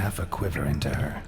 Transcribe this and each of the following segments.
stuff a quiver into her.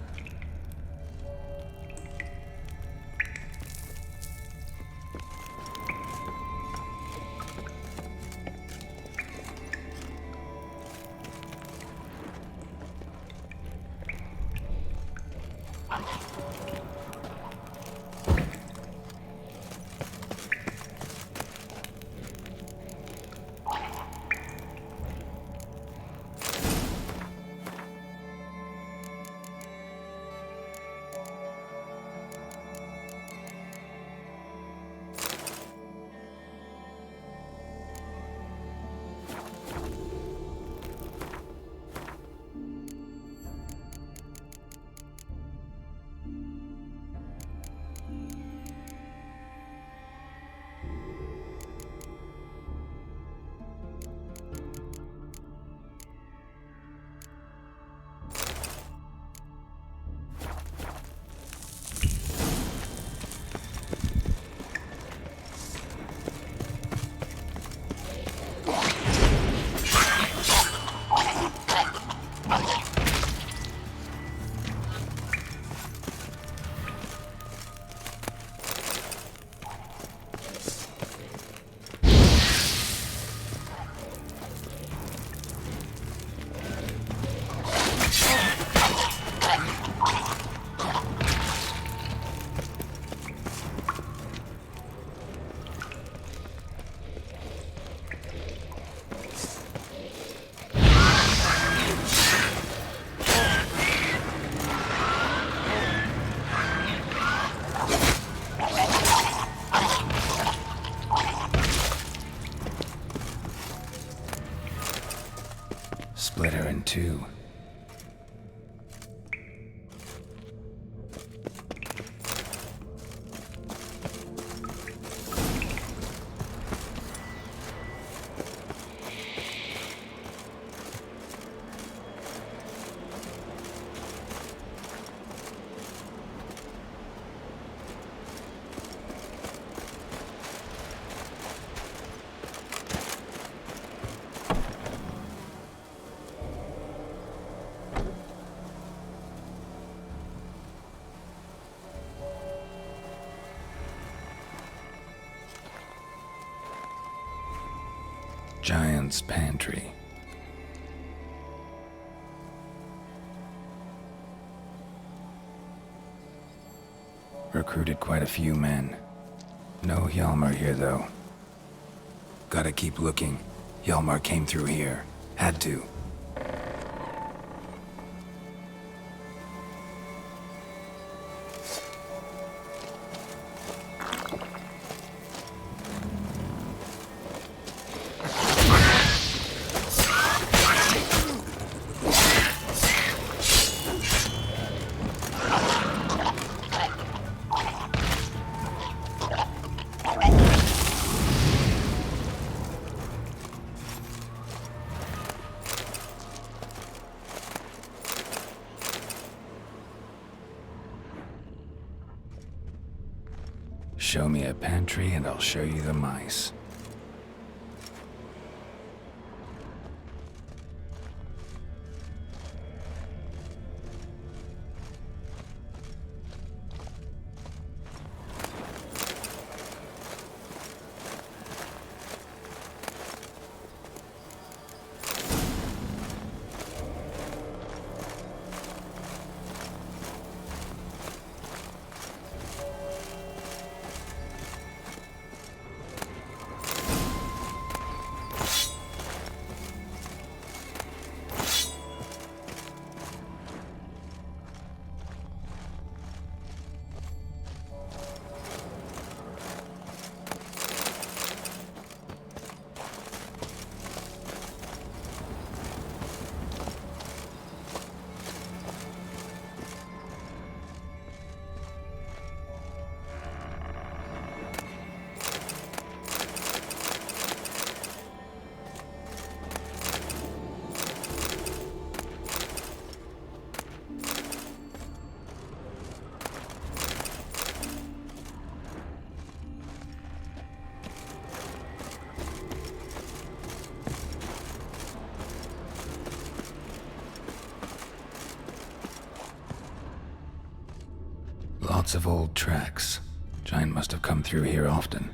Split her in two. Giant's Pantry. Recruited quite a few men. No Hjalmar here, though. Gotta keep looking. Hjalmar came through here. Had to. Show me a pantry and I'll show you the mice. Lots of old tracks. Giant must have come through here often.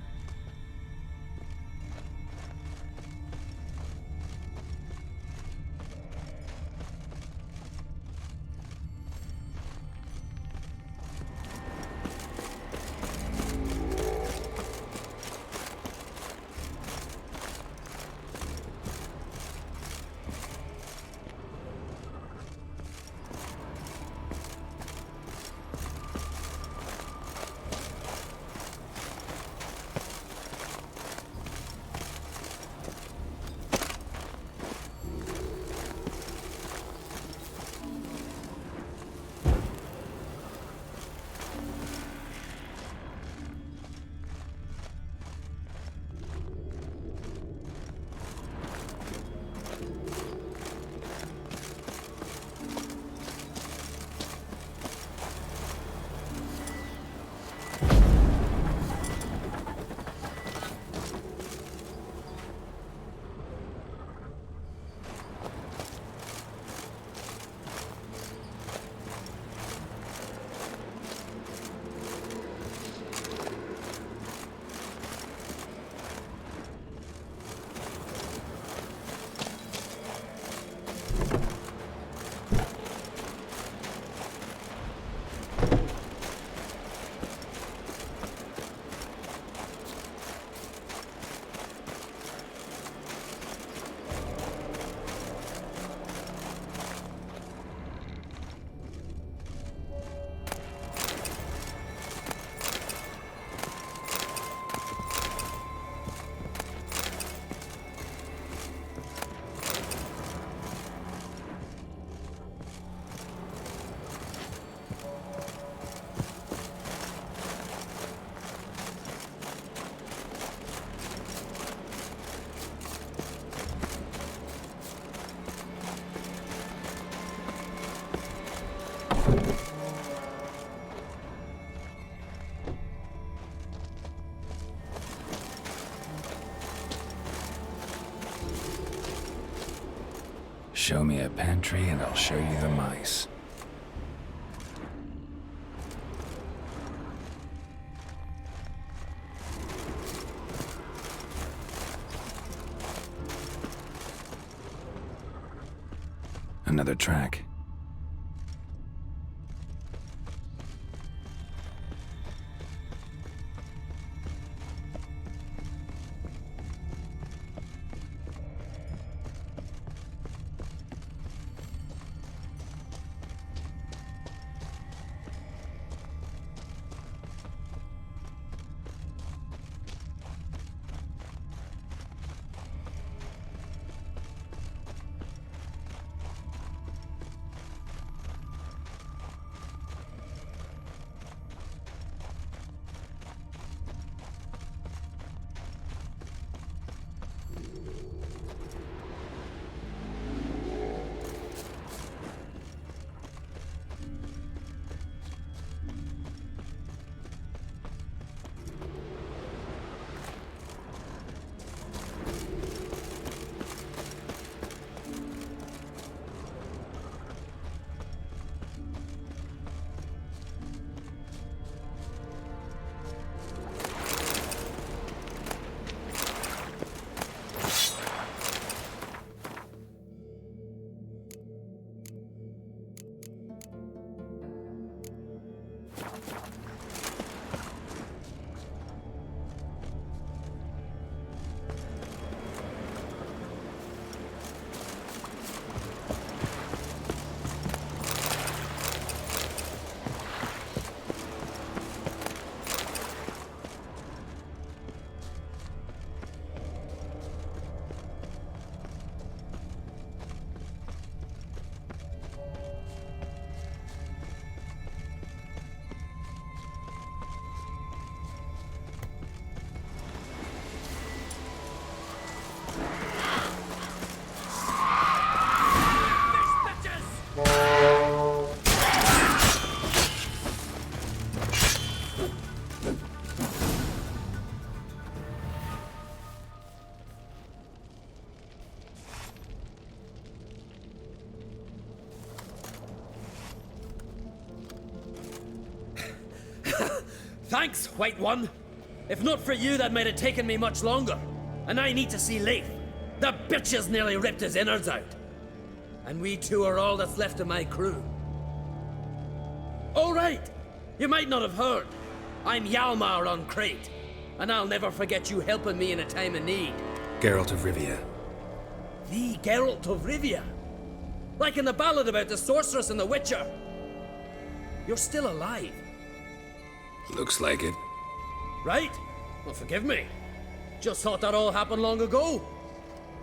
Show me a pantry and I'll show you the mice. Another track. Thanks, White One. If not for you, that might have taken me much longer. And I need to see Leif. The bitch has nearly ripped his innards out. And we two are all that's left of my crew. All right. You might not have heard. I'm Hjalmar on Crete. And I'll never forget you helping me in a time of need. Geralt of Rivia. The Geralt of Rivia. Like in the ballad about the sorceress and the witcher. You're still alive. Looks like it. Right? Well, forgive me. Just thought that all happened long ago.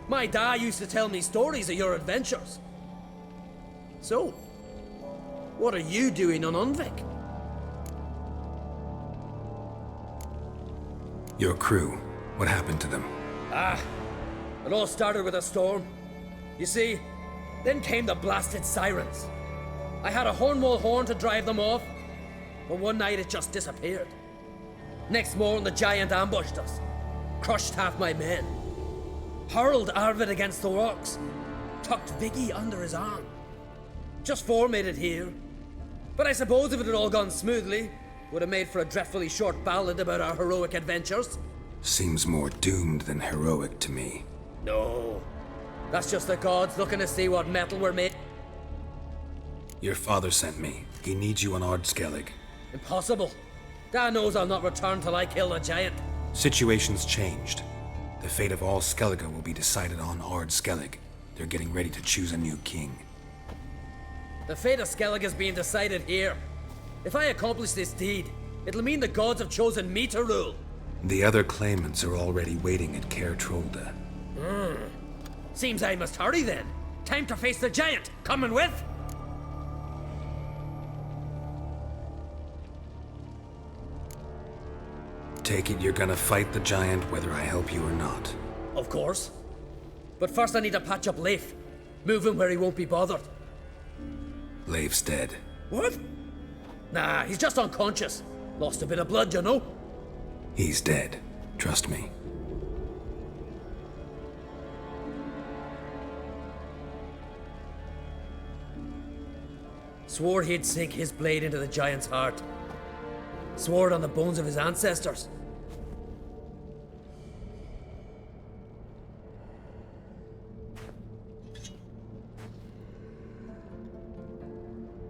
My dad used to tell me stories of your adventures. So, what are you doing on Unvik? Your crew. What happened to them? It all started with a storm. You see, then came the blasted sirens. I had a Hornwall horn to drive them off, but one night it just disappeared. Next morning the giant ambushed us, crushed half my men, hurled Arvid against the rocks, tucked Viggy under his arm. Just four made it here. But I suppose if it had all gone smoothly, would have made for a dreadfully short ballad about our heroic adventures. Seems more doomed than heroic to me. No. That's just the gods looking to see what metal we're made. Your father sent me. He needs you on Ard Skellig. Impossible. Dad knows I'll not return till I kill the giant. Situation's changed. The fate of all Skellige will be decided on Ard Skellig. They're getting ready to choose a new king. The fate of Skellig is being decided here. If I accomplish this deed, it'll mean the gods have chosen me to rule. The other claimants are already waiting at Caer Trolde. Seems I must hurry then. Time to face the giant. Coming with? Take it you're gonna fight the giant whether I help you or not. Of course. But first I need to patch up Leif. Move him where he won't be bothered. Leif's dead. What? Nah, he's just unconscious. Lost a bit of blood, you know? He's dead. Trust me. Swore he'd sink his blade into the giant's heart. Swore it on the bones of his ancestors.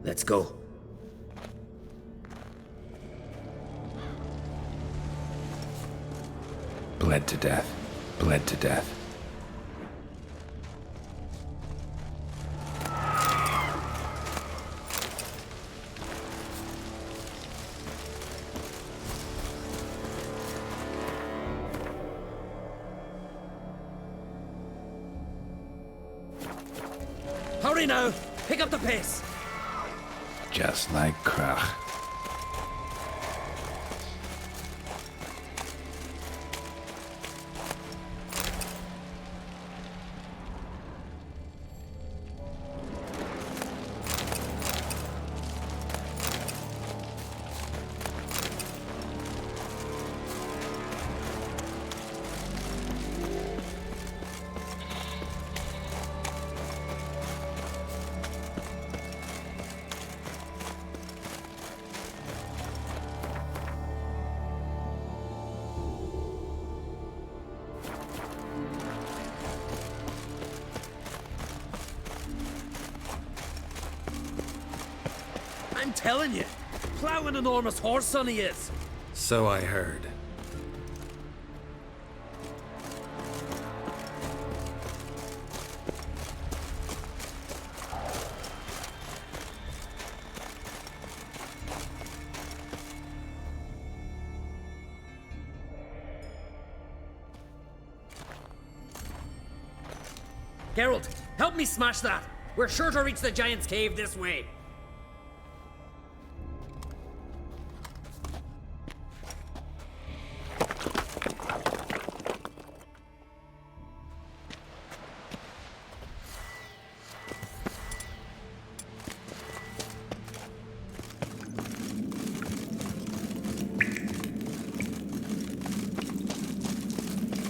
Let's go. Bled to death. Bled to death. Hurry now! Pick up the pace! Just like Krach. I'm telling you, plow an enormous horse son he is. So I heard. Geralt, help me smash that. We're sure to reach the giant's cave this way.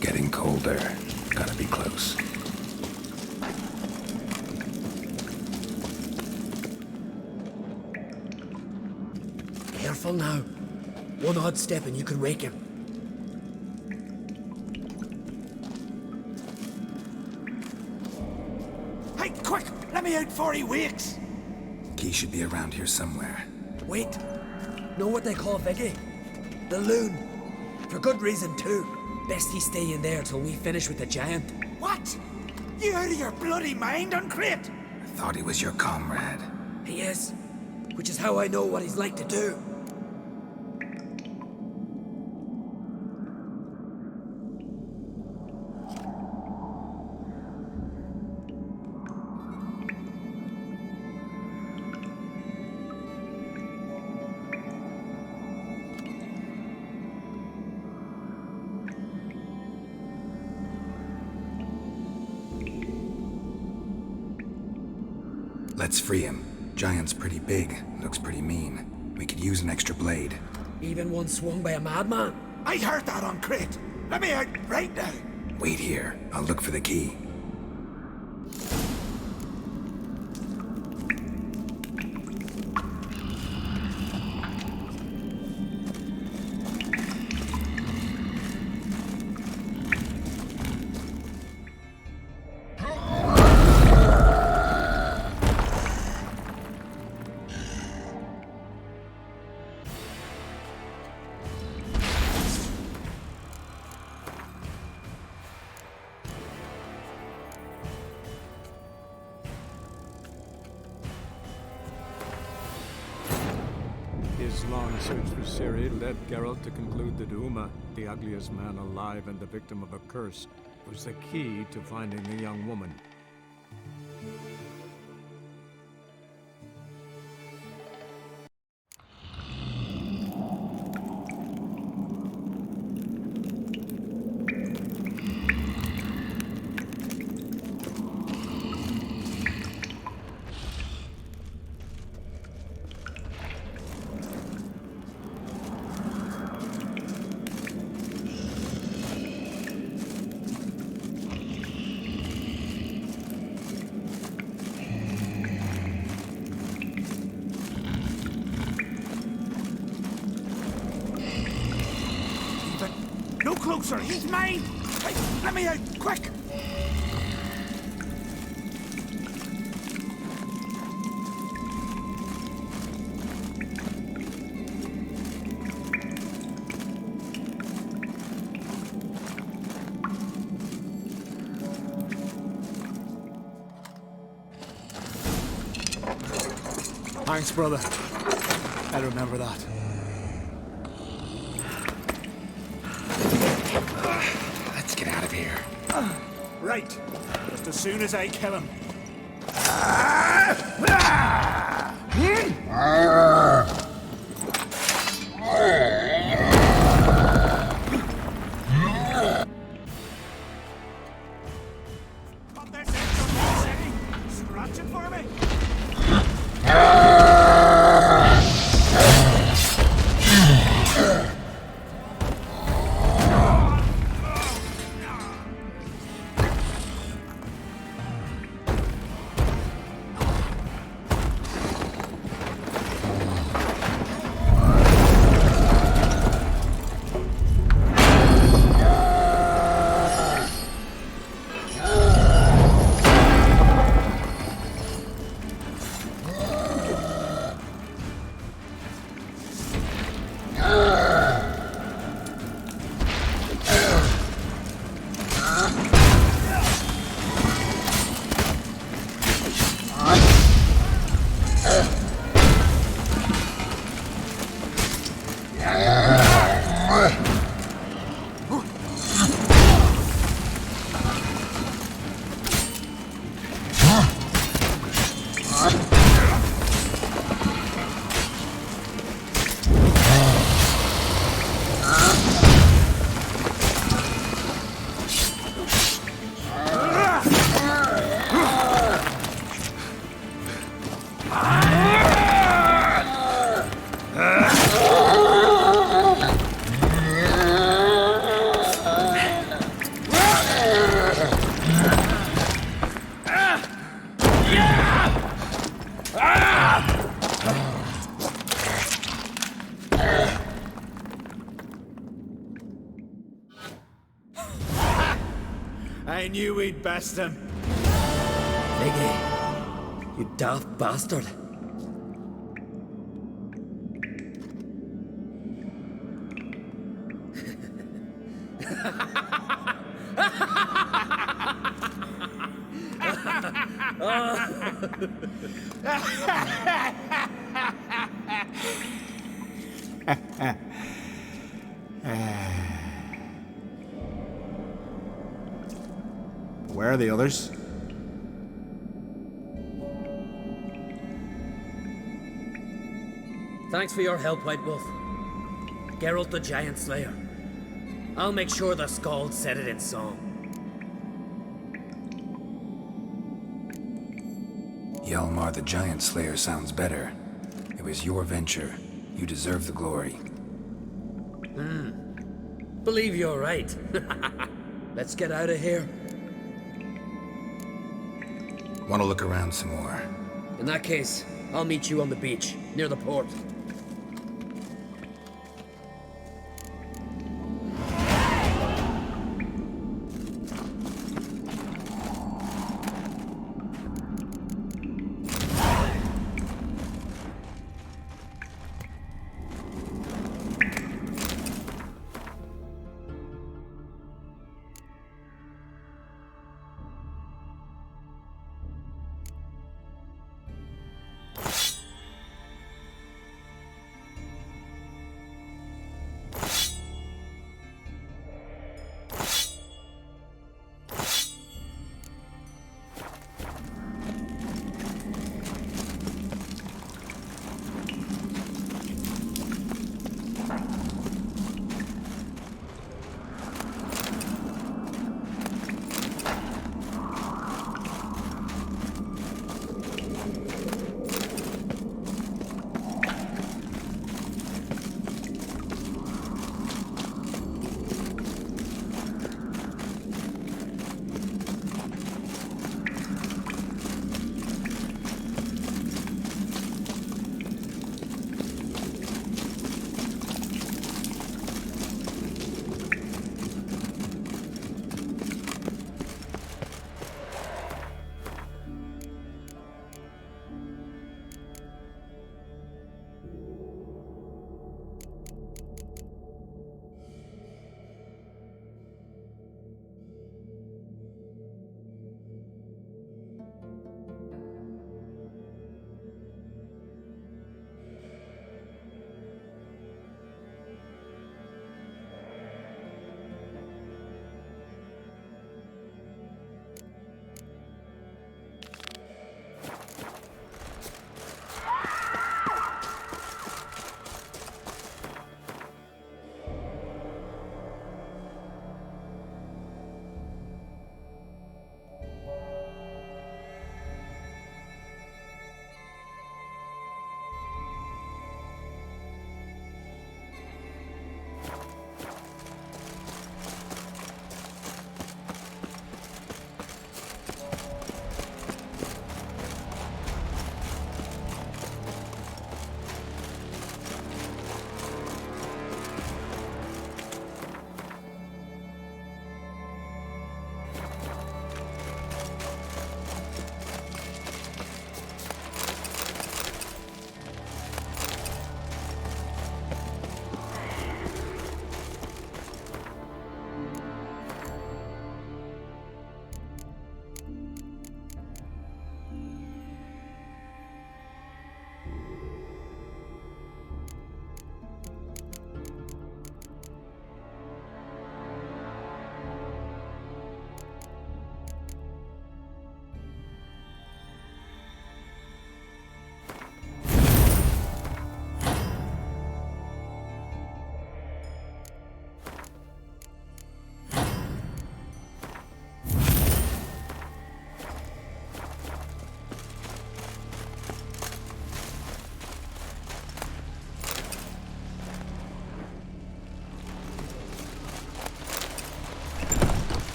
Getting colder. Gotta be close. Careful now. One odd step and you can wake him. Hey, quick! Let me out before he wakes! Key should be around here somewhere. Wait. Know what they call Vicky? The loon. For good reason, too. Best he stay in there till we finish with the giant. What? You out of your bloody mind, Uncrate? I thought he was your comrade. He is. Which is how I know what he's like to do. Let's free him. Giant's pretty big, looks pretty mean. We could use an extra blade. Even one swung by a madman. I heard that, Uncrate! Let me out right now! Wait here. I'll look for the key. His long search for Ciri led Geralt to conclude that Uma, the ugliest man alive and the victim of a curse, was the key to finding the young woman. No closer! He's mine! Hey, let me out! Quick! Thanks, brother. I remember that. Let's get out of here. Right. Just as soon as I kill him. Pop this in for me, City. Scratch it for me. I knew we'd best him. Miggy, you daft bastard. Where are the others? Thanks for your help, White Wolf. Geralt the Giant Slayer. I'll make sure the Skald said it in song. Hjalmar the Giant Slayer sounds better. It was your venture. You deserve the glory. Believe you're right. Let's get out of here. Want to look around some more? In that case, I'll meet you on the beach, near the port.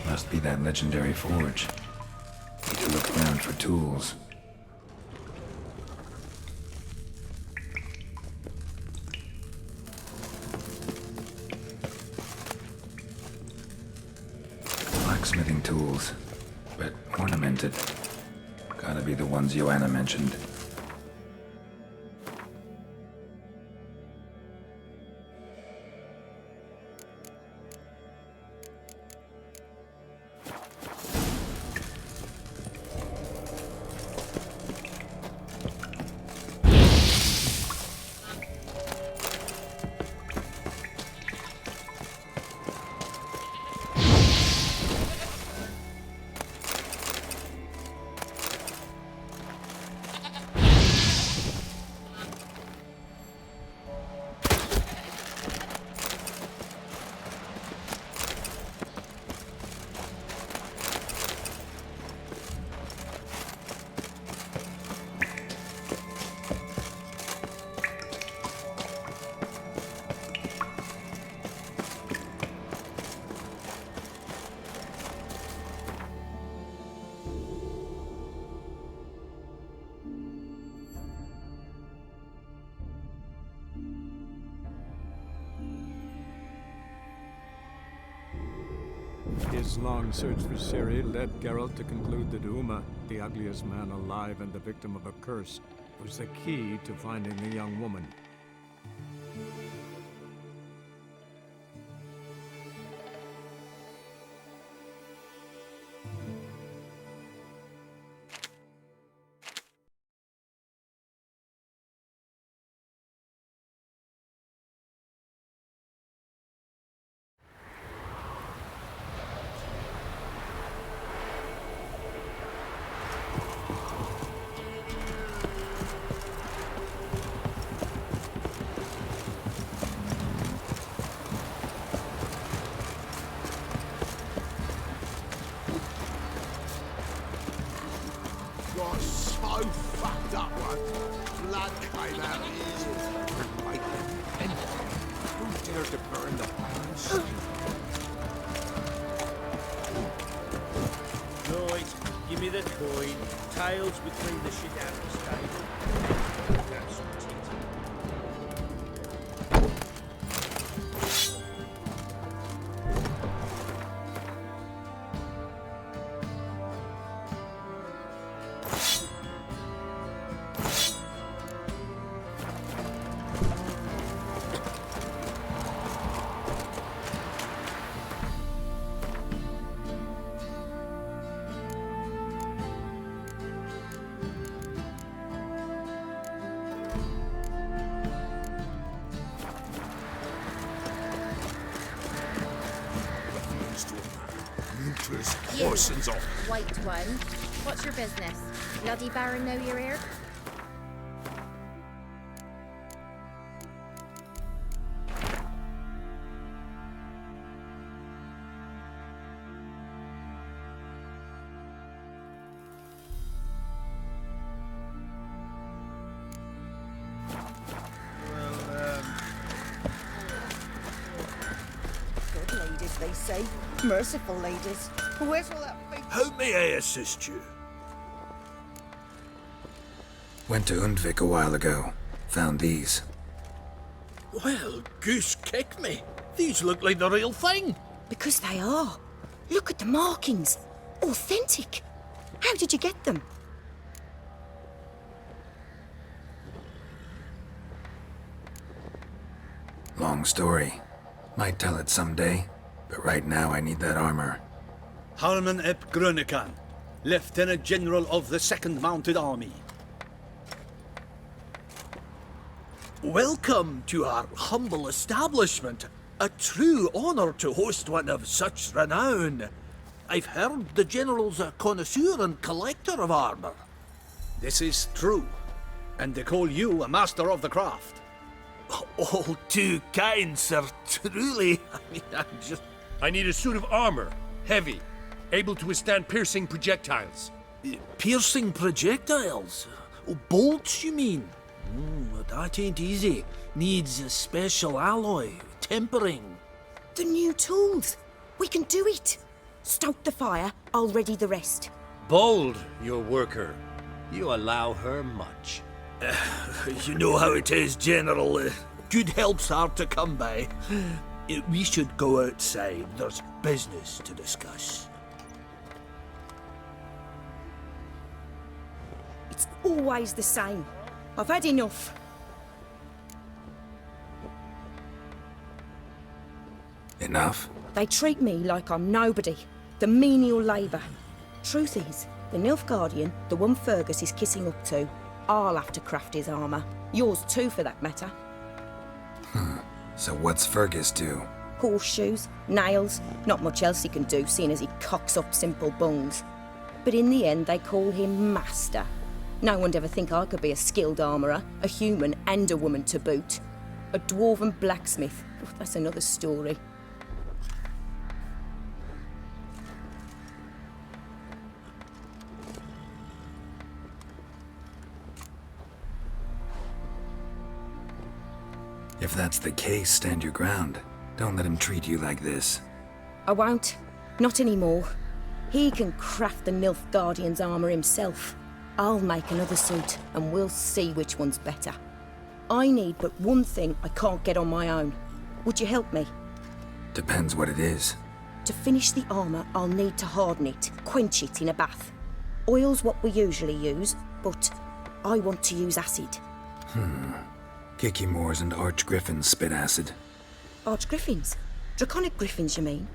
Must be that legendary forge. Need to look around for tools. Blacksmithing tools, but ornamented. Gotta be the ones Joanna mentioned. His long search for Ciri led Geralt to conclude that Uma, the ugliest man alive and the victim of a curse, was the key to finding the young woman. You're so fucked up, one. Blood came out of his ears. Make them repent. Who dares to burn the bones? Right, give me the coin. Tails will clean the shit out of the stable. That's some teeth. Useless You, poisons off. white one. What's your business? Bloody Baron know you're here? Good ladies, they say. Merciful ladies. Where's all that big... How may I assist you? Went to Undvik a while ago. Found these. Well, goose kick me. These look like the real thing. Because they are. Look at the markings. Authentic. How did you get them? Long story. Might tell it someday, but right now I need that armor. Harman ep Grönekan. Lieutenant General of the 2nd Mounted Army. Welcome to our humble establishment. A true honor to host one of such renown. I've heard the General's a connoisseur and collector of armor. This is true, and they call you a master of the craft. All too kind, sir, truly. I need a suit of armor, heavy, able to withstand piercing projectiles. Piercing projectiles? Oh, bolts, you mean? That ain't easy. Needs a special alloy, tempering. The new tools. We can do it. Stoke the fire, I'll ready the rest. Bold, your worker. You allow her much. You know how it is, General. Good help's hard to come by. We should go outside. There's business to discuss. It's always the same. I've had enough. Enough? They treat me like I'm nobody. The menial labour. Truth is, the Nilfgaardian, the one Fergus is kissing up to, I'll have to craft his armour. Yours too, for that matter. So what's Fergus do? Horseshoes, nails, not much else he can do, seeing as he cocks up simple bungs. But in the end, they call him Master. No one'd ever think I could be a skilled armourer, a human and a woman to boot. A dwarven blacksmith, that's another story. If that's the case, stand your ground. Don't let him treat you like this. I won't. Not anymore. He can craft the Nilfgaardian's armour himself. I'll make another suit, and we'll see which one's better. I need but one thing I can't get on my own. Would you help me? Depends what it is. To finish the armour, I'll need to harden it, quench it in a bath. Oil's what we usually use, but I want to use acid. Kicky Moors and Archgriffins spit acid. Archgriffins? Draconic griffins, you mean?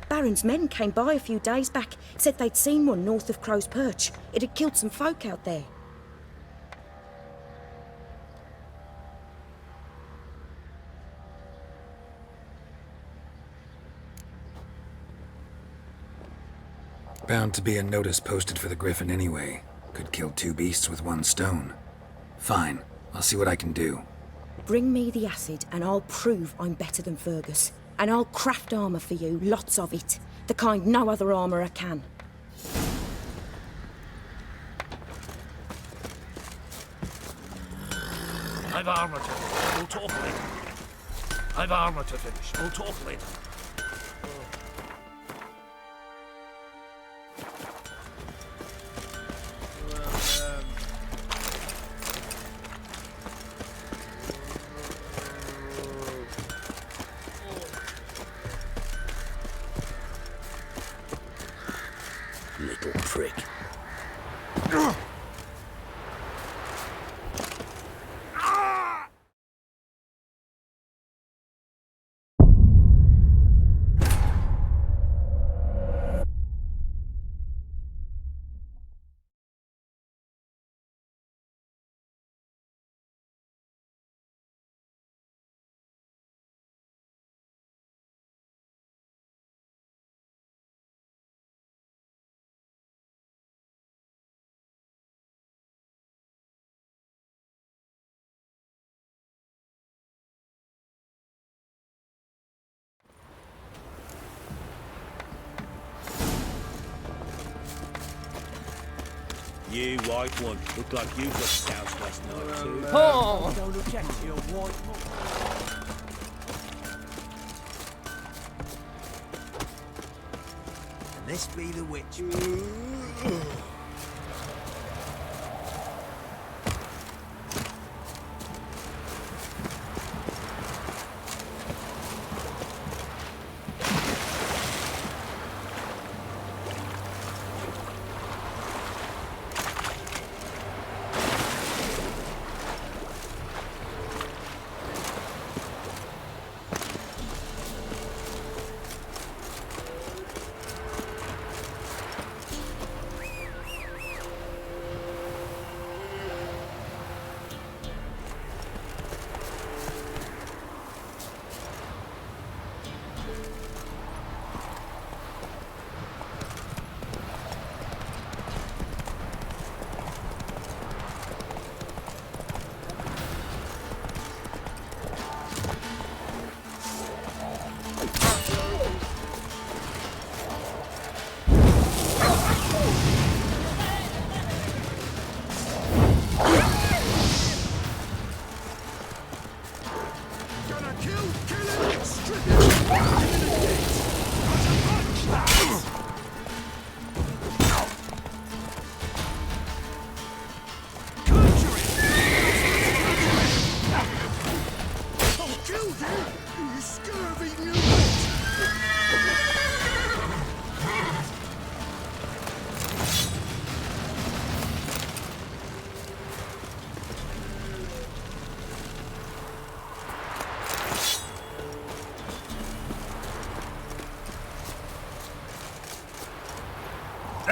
Baron's men came by a few days back, said they'd seen one north of Crow's Perch. It had killed some folk out there. Bound to be a notice posted for the Griffin anyway. Could kill two beasts with one stone. Fine, I'll see what I can do. Bring me the acid and I'll prove I'm better than Fergus. And I'll craft armour for you, lots of it. The kind no other armourer can. I've armour to finish. We'll talk later. I've armour to finish. We'll talk later. Little prick. You white one. Look like you got soused last night too. Oh! Don't object to your white one. And this be the witch.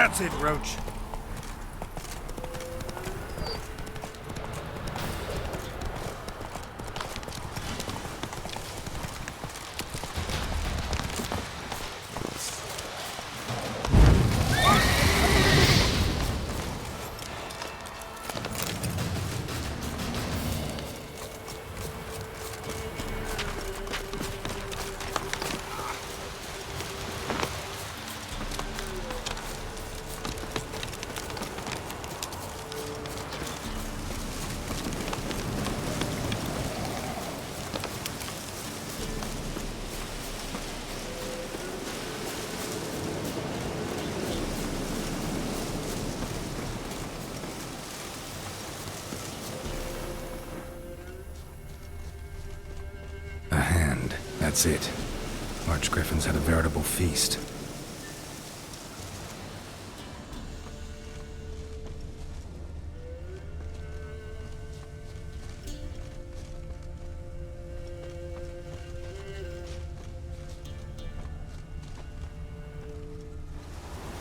That's it, Roach. A hand. That's it. Archgriffins had a veritable feast.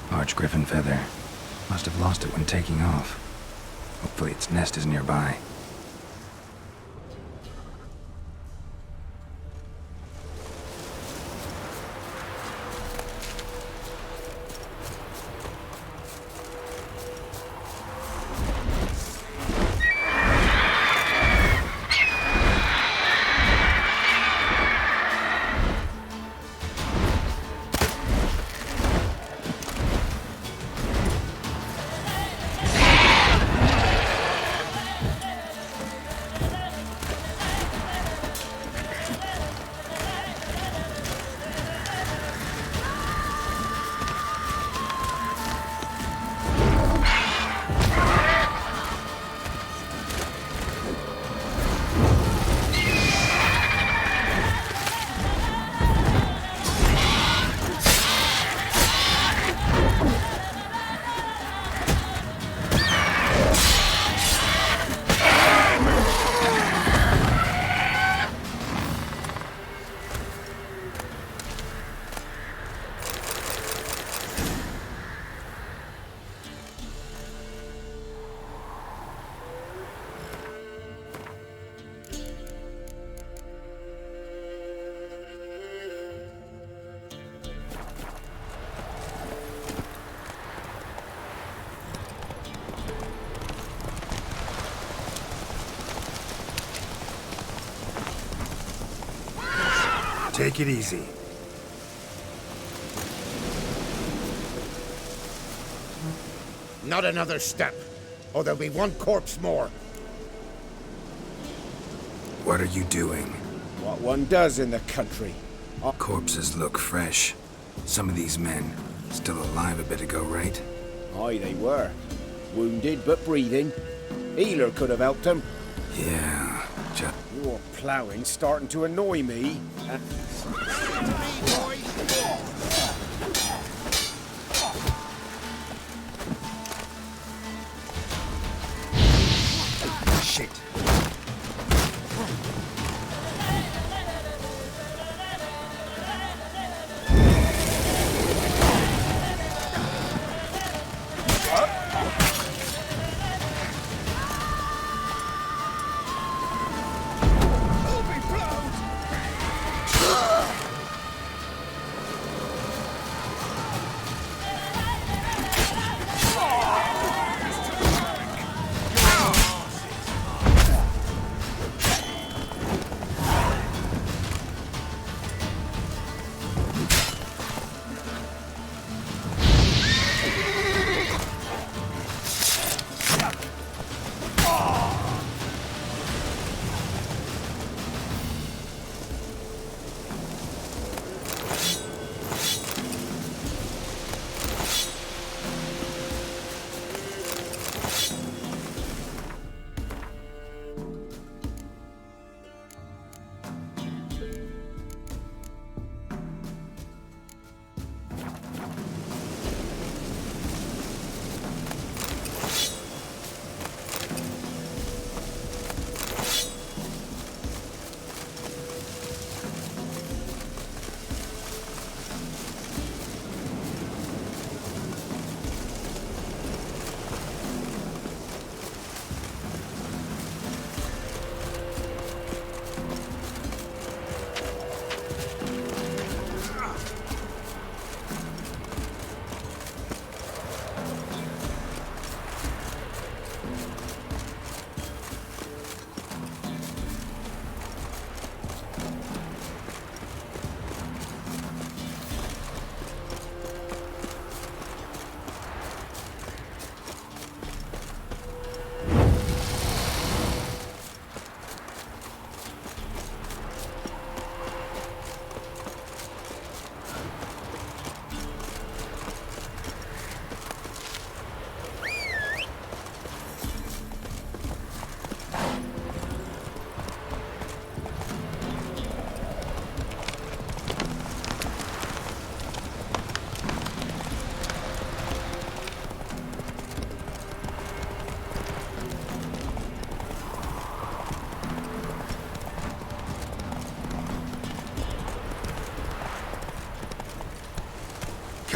Archgriffin feather. Must have lost it when taking off. Hopefully its nest is nearby. Take it easy. Not another step, or there'll be one corpse more. What are you doing? What one does in the country. Corpses look fresh. Some of these men still alive a bit ago, right? Aye, they were. Wounded but breathing. Healer could have helped them. Yeah, just... Your ploughing's starting to annoy me. Shit.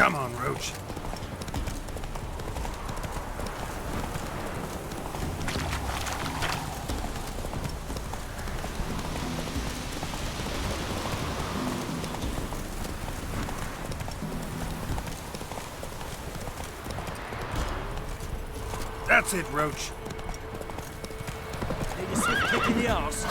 Come on, Roach. That's it, Roach. Need a swift kick in the arse.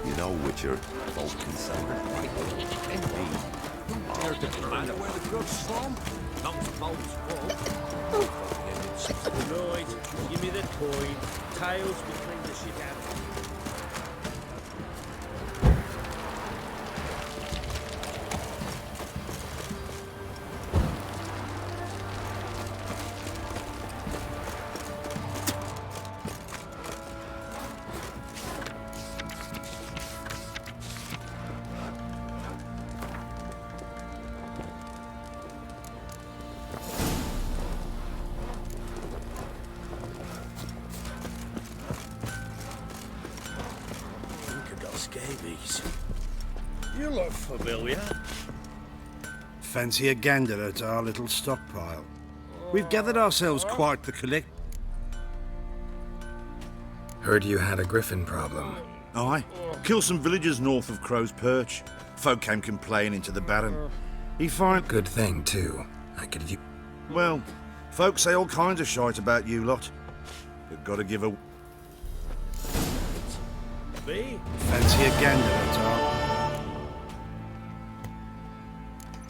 You know, Witcher, folk can sound right. Indeed. Matter where the grudge's from? Not Paul's fault. Right, give me the coin. Tails between the shit out. Scabies. You look familiar. Fancy a gander at our little stockpile. We've gathered ourselves quite the collect. Heard you had a griffin problem. Aye. Killed some villagers north of Crow's Perch. Folk came complaining to the Baron. He find... Good thing, too. I could use... Well, folk say all kinds of shite about you lot. You've got to give a... Me? Fancy a gander at our...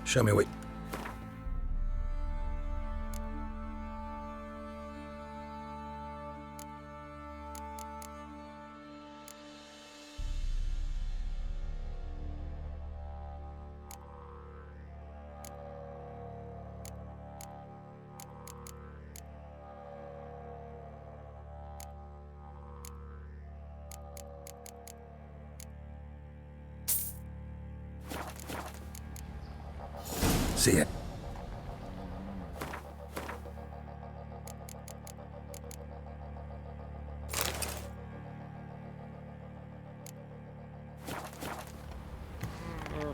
Show me what... See it.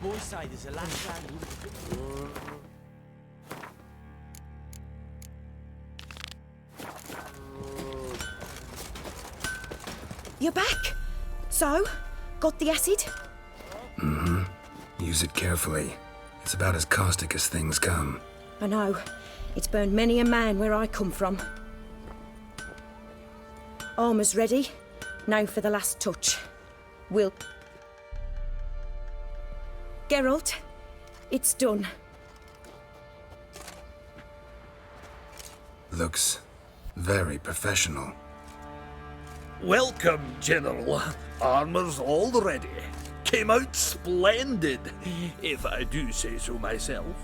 Boys say there's a last round. You're back. So, got the acid? Mm-hmm. Use it carefully. It's about as caustic as things come. I know. It's burned many a man where I come from. Armour's ready. Now for the last touch. We'll... Geralt, it's done. Looks very professional. Welcome, General. Armour's all ready. Came out splendid, if I do say so myself.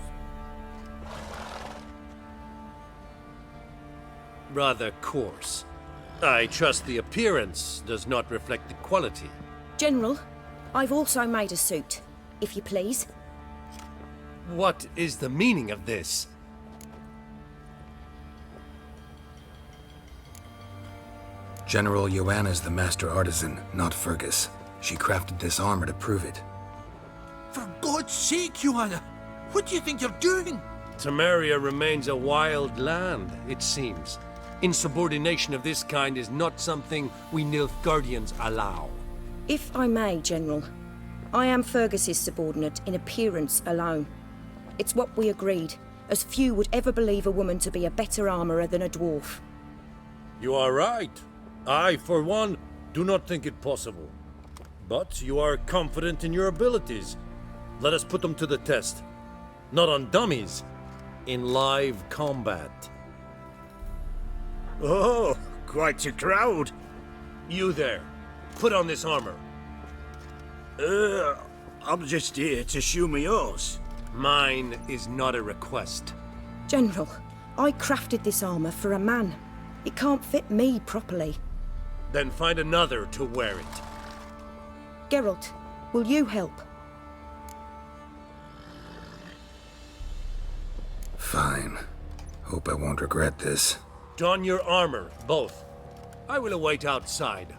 Rather coarse. I trust the appearance does not reflect the quality. General, I've also made a suit, if you please. What is the meaning of this? General Joanna's the master artisan, not Fergus. She crafted this armor to prove it. For God's sake, Joanna, what do you think you're doing? Temeria remains a wild land, it seems. Insubordination of this kind is not something we Nilfgaardians allow. If I may, General, I am Fergus's subordinate in appearance alone. It's what we agreed, as few would ever believe a woman to be a better armourer than a dwarf. You are right. I, for one, do not think it possible. But you are confident in your abilities. Let us put them to the test. Not on dummies, in live combat. Oh, quite a crowd. You there, put on this armor. I'm just here to show me yours. Mine is not a request. General, I crafted this armour for a man. It can't fit me properly. Then find another to wear it. Geralt, will you help? Fine. Hope I won't regret this. Don your armor, both. I will await outside.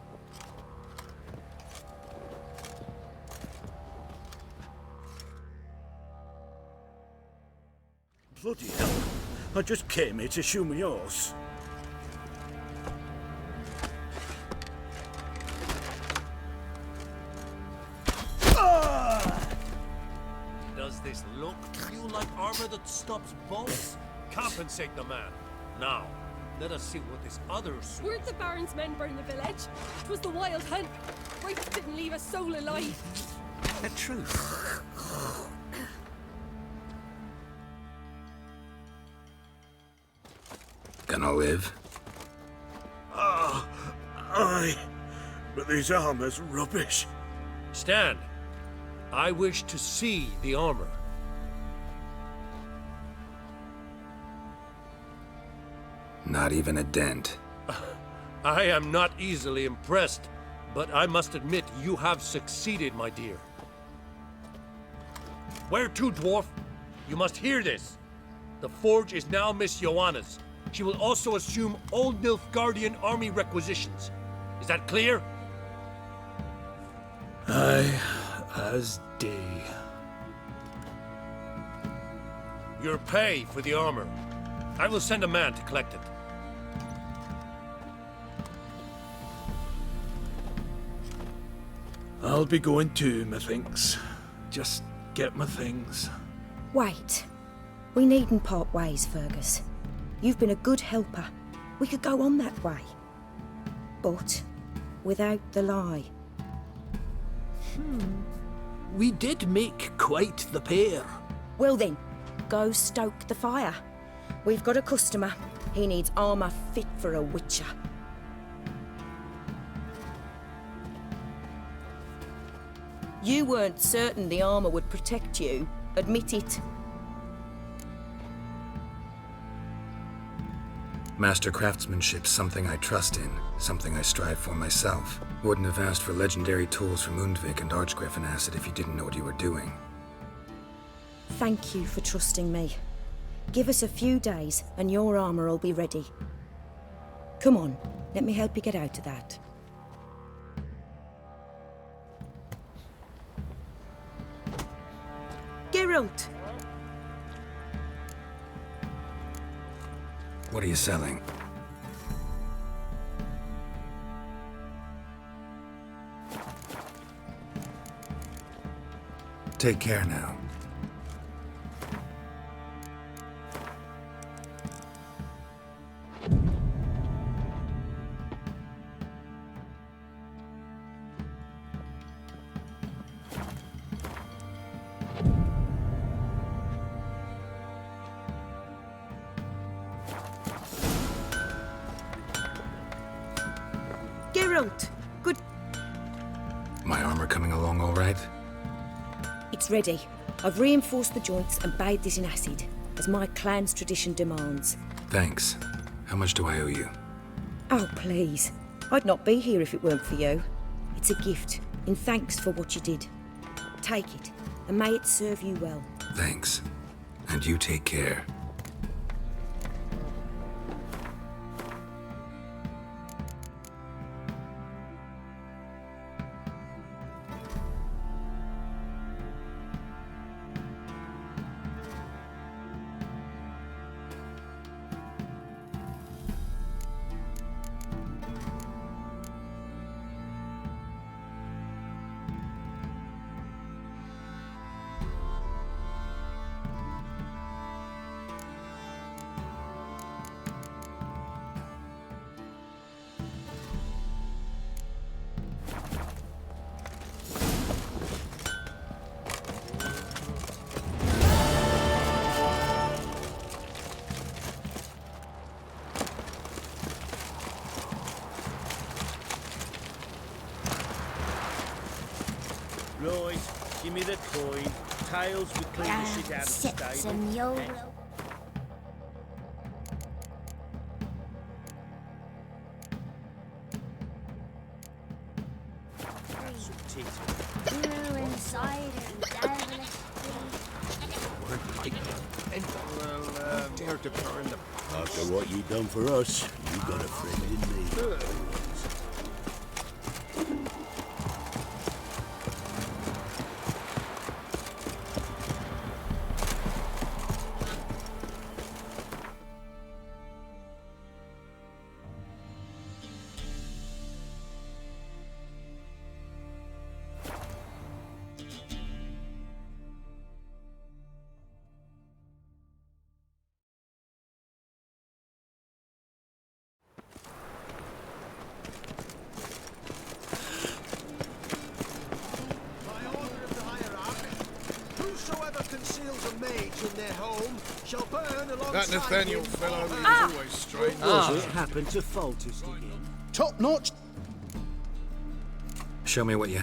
Bloody hell. I just came here to show my horse. Does this look to you like armor that stops bolts? Compensate the man. Now, let us see what this other suit... Weren't the Baron's men burn the village? It was the Wild Hunt. Wraiths didn't leave a soul alive. The truth. Gonna live? Aye. But this armor's rubbish. Stand. I wish to see the armor. Not even a dent. I am not easily impressed, but I must admit you have succeeded, my dear. Where to, dwarf? You must hear this. The forge is now Miss Joanna's. She will also assume Old Nilfgaardian army requisitions. Is that clear? Aye, as day. Your pay for the armor. I will send a man to collect it. I'll be going too, methinks. Just get my things. Wait. We needn't part ways, Fergus. You've been a good helper. We could go on that way. But without the lie. We did make quite the pair. Well then, go stoke the fire. We've got a customer. He needs armour fit for a witcher. You weren't certain the armour would protect you. Admit it. Master craftsmanship's something I trust in, something I strive for myself. Wouldn't have asked for legendary tools from Undvik and Archgriffin Acid if you didn't know what you were doing. Thank you for trusting me. Give us a few days and your armour will be ready. Come on, let me help you get out of that. Geralt! What are you selling? Take care now. Geralt! Good... My armor coming along all right? It's ready. I've reinforced the joints and bathed it in acid, as my clan's tradition demands. Thanks. How much do I owe you? Oh, please. I'd not be here if it weren't for you. It's a gift, in thanks for what you did. Take it, and may it serve you well. Thanks. And you take care. Right, give me the coin. Tails, we clean the shit out of the stable. Some YOLO. Have some tea. Brew and cider and devilish tea. Well, dare to burn the After what you done for us, you got a friend in me. Whosoever conceals a mage in their home shall burn alongside That Nathaniel him fellow forever. is always strange. Does it happen to Faltus again? Top notch. Show me what you...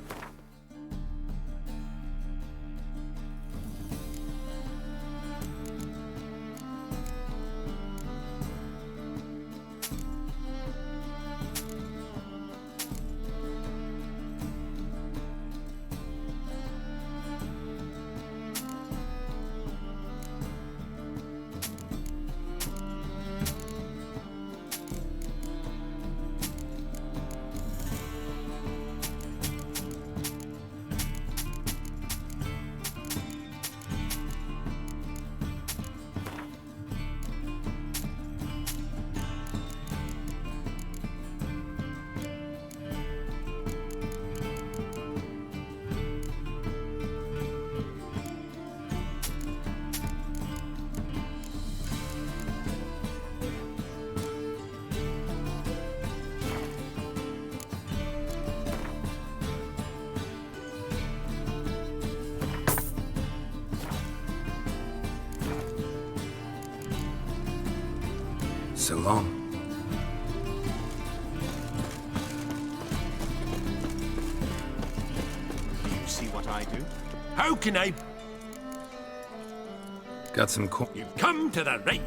So long. Do you see what I do? How can I? Got some coin. You've come to the right.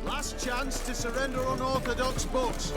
Last chance to surrender unorthodox books.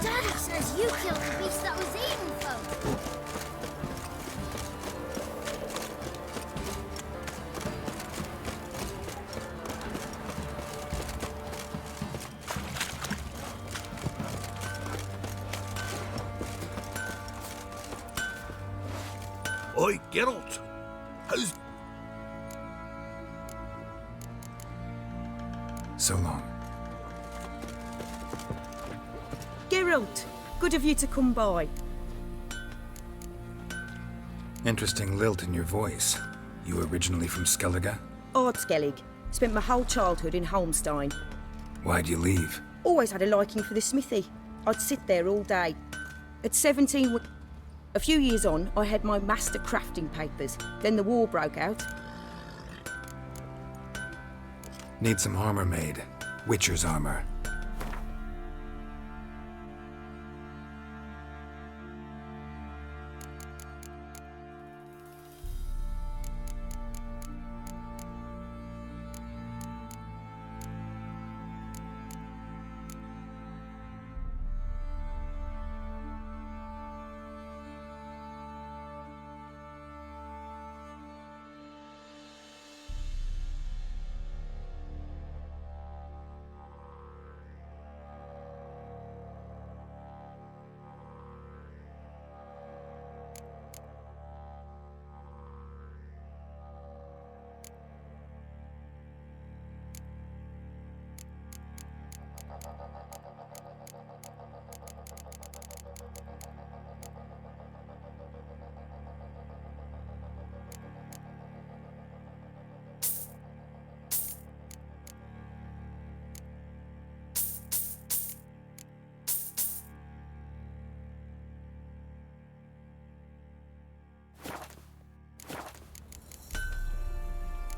Daddy says you killed the beast that was eating folk. Oi, Geralt. How's... So long. Geralt, good of you to come by. Interesting lilt in your voice. You originally from Skellige? Ardskellig. Spent my whole childhood in Holmstein. Why'd you leave? Always had a liking for the smithy. I'd sit there all day. At 17, a few years on, I had my master crafting papers. Then the war broke out. Need some armor made. Witcher's armor.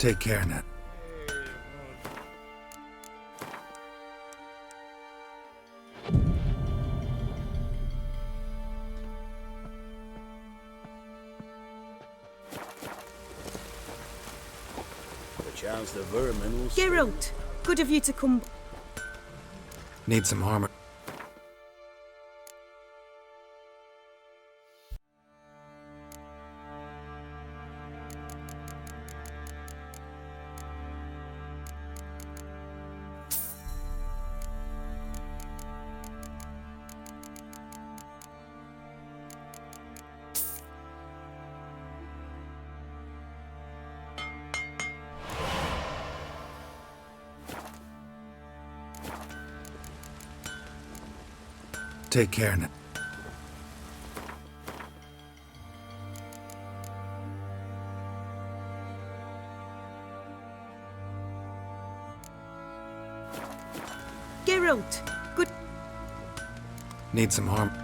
Take care, Nat. Perchance the vermin will... Geralt, good of you to come. Need some armor. Take care, Nat. Geralt, good. Need some armor.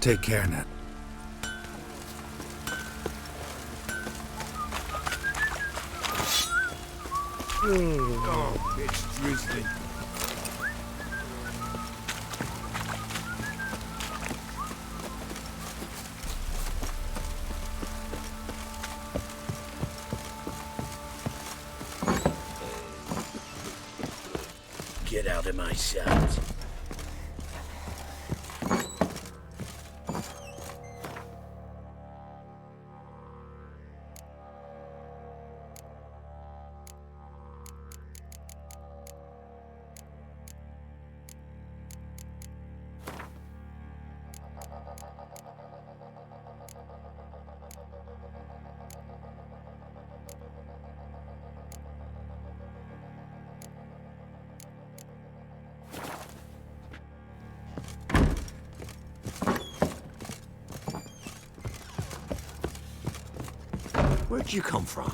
Take care, Nat. Oh, it's drizzling. Get out of my sight. Where'd you come from?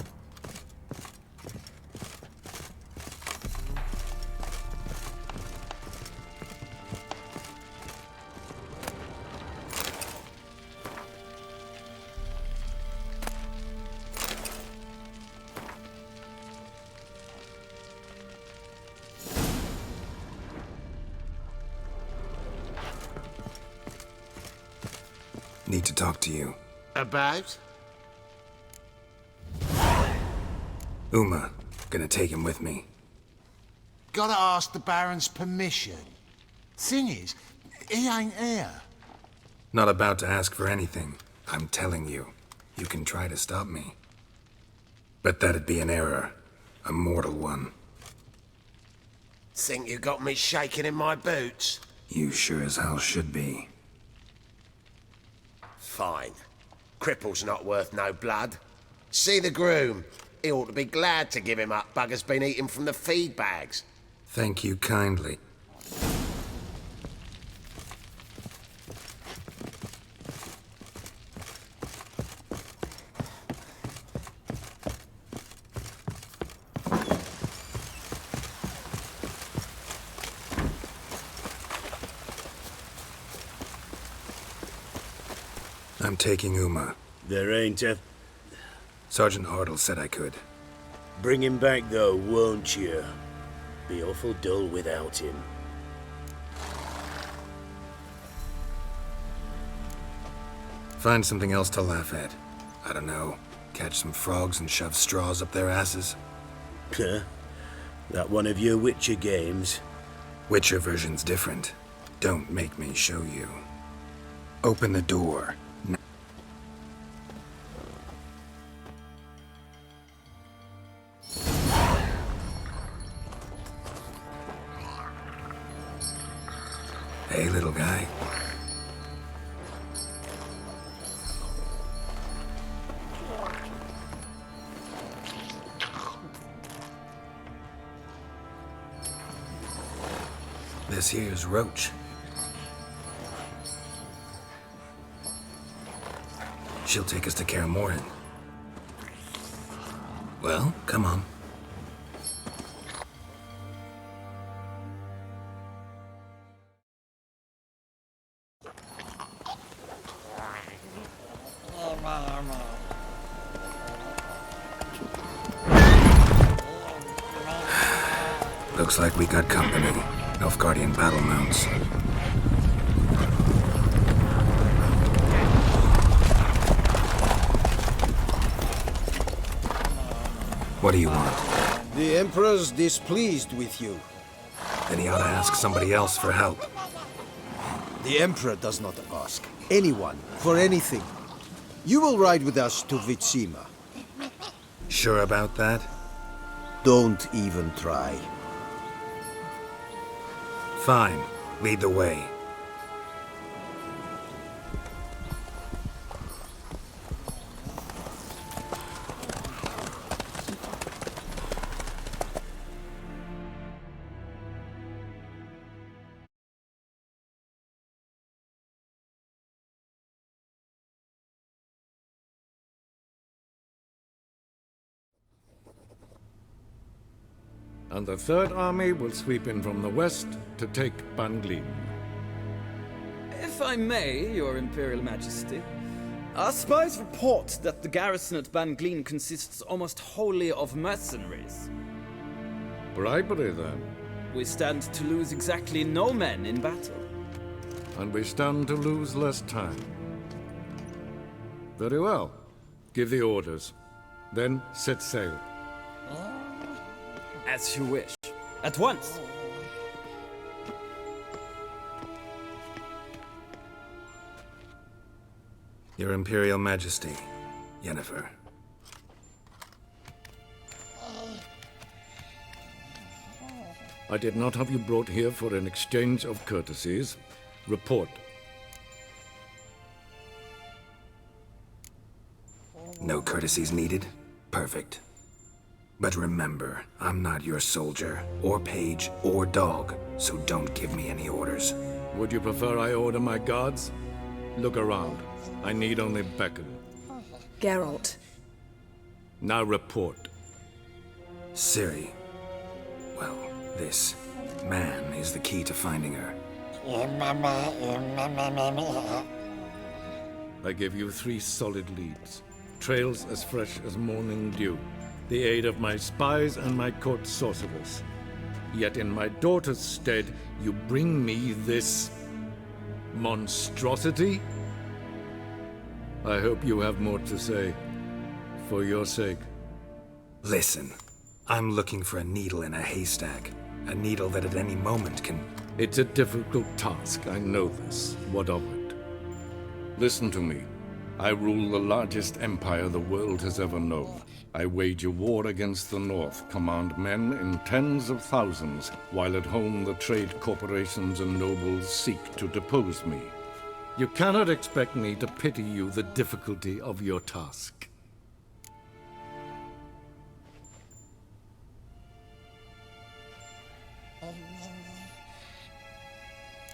Need to talk to you. About? Uma. Gonna take him with me. Gotta ask the Baron's permission. Thing is, he ain't here. Not about to ask for anything. I'm telling you. You can try to stop me. But that'd be an error. A mortal one. Think you got me shaking in my boots? You sure as hell should be. Fine. Cripple's not worth no blood. See the groom. He ought to be glad to give him up. Bugger's been eating from the feed bags. Thank you kindly. I'm taking Uma. There ain't a... Sergeant Hartle said I could. Bring him back, though, won't you? Be awful dull without him. Find something else to laugh at. I don't know. Catch some frogs and shove straws up their asses. Huh? That one of your Witcher games? Witcher version's different. Don't make me show you. Open the door. Hey, little guy. This here's Roach. She'll take us to Kaer Morhen. Well, come on. Looks like we got company. Nilfgaardian battle mounts. What do you want? The Emperor's displeased with you. Then he ought to ask somebody else for help. The Emperor does not ask anyone for anything. You will ride with us to Vitsima. Sure about that? Don't even try. Fine. Lead the way. And the Third Army will sweep in from the west to take Ban Glin. If I may, Your Imperial Majesty, our spies report that the garrison at Ban Glin consists almost wholly of mercenaries. Bribery, then. We stand to lose exactly no men in battle. And we stand to lose less time. Very well. Give the orders. Then set sail. As you wish. At once. Your Imperial Majesty, Yennefer. I did not have you brought here for an exchange of courtesies. Report. No courtesies needed? Perfect. But remember, I'm not your soldier, or page, or dog, so don't give me any orders. Would you prefer I order my guards? Look around. I need only beckon. Geralt. Now report. Ciri. Well, this man is the key to finding her. I give you 3 solid leads. Trails as fresh as morning dew. The aid of my spies and my court sorcerers. Yet in my daughter's stead, you bring me this monstrosity? I hope you have more to say. For your sake. Listen, I'm looking for a needle in a haystack. A needle that at any moment can... It's a difficult task, I know this. What of it? Listen to me. I rule the largest empire the world has ever known. I wage a war against the North, command men in tens of thousands, while at home the trade corporations and nobles seek to depose me. You cannot expect me to pity you the difficulty of your task.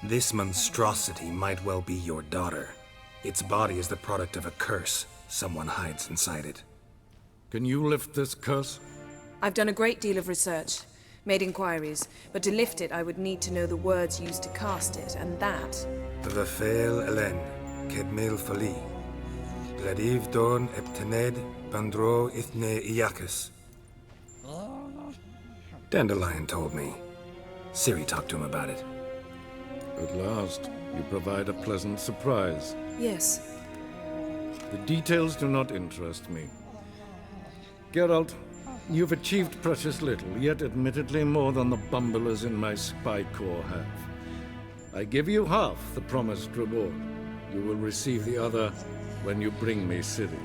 This monstrosity might well be your daughter. Its body is the product of a curse. Someone hides inside it. Can you lift this curse? I've done a great deal of research, made inquiries, but to lift it I would need to know the words used to cast it, and that... Vafel Elen, Kedmil Fali, Gladiv Dorn Eptened, Bandro Ithne Iacus. Dandelion told me. Ciri talked to him about it. At last, you provide a pleasant surprise. Yes. The details do not interest me. Geralt, you've achieved precious little, yet admittedly more than the bumblers in my spy corps have. I give you half the promised reward. You will receive the other when you bring me Ciri.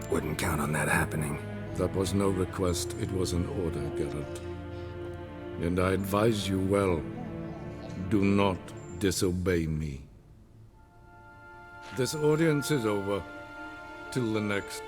Wouldn't count on that happening. That was no request, it was an order, Geralt. And I advise you well. Do not disobey me. This audience is over. Till the next.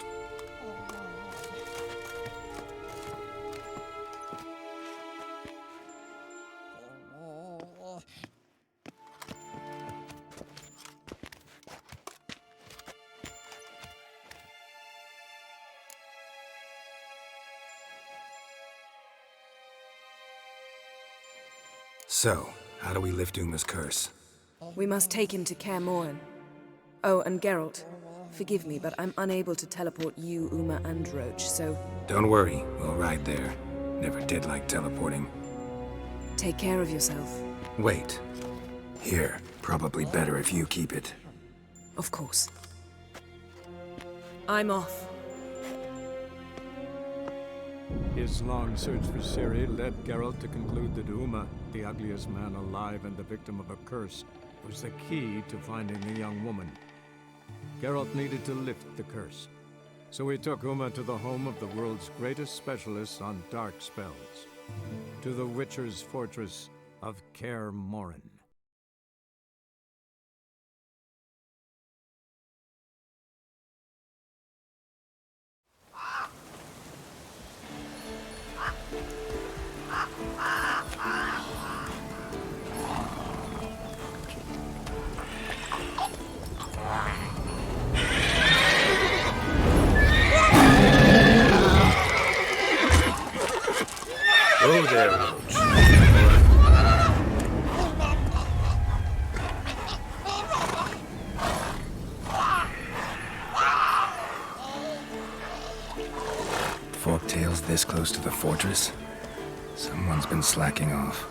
So, how do we lift Uma's curse? We must take him to Kaer Morhen. Oh, and Geralt, forgive me, but I'm unable to teleport you, Uma, and Roach, so... Don't worry, we'll ride there. Never did like teleporting. Take care of yourself. Wait. Here, probably better if you keep it. Of course. I'm off. His long search for Ciri led Geralt to conclude that Uma, the ugliest man alive and the victim of a curse, was the key to finding the young woman. Geralt needed to lift the curse, so he took Uma to the home of the world's greatest specialists on dark spells, to the Witcher's fortress of Kaer Morhen. Oh there, Roach. Forktail's this close to the fortress? Someone's been slacking off.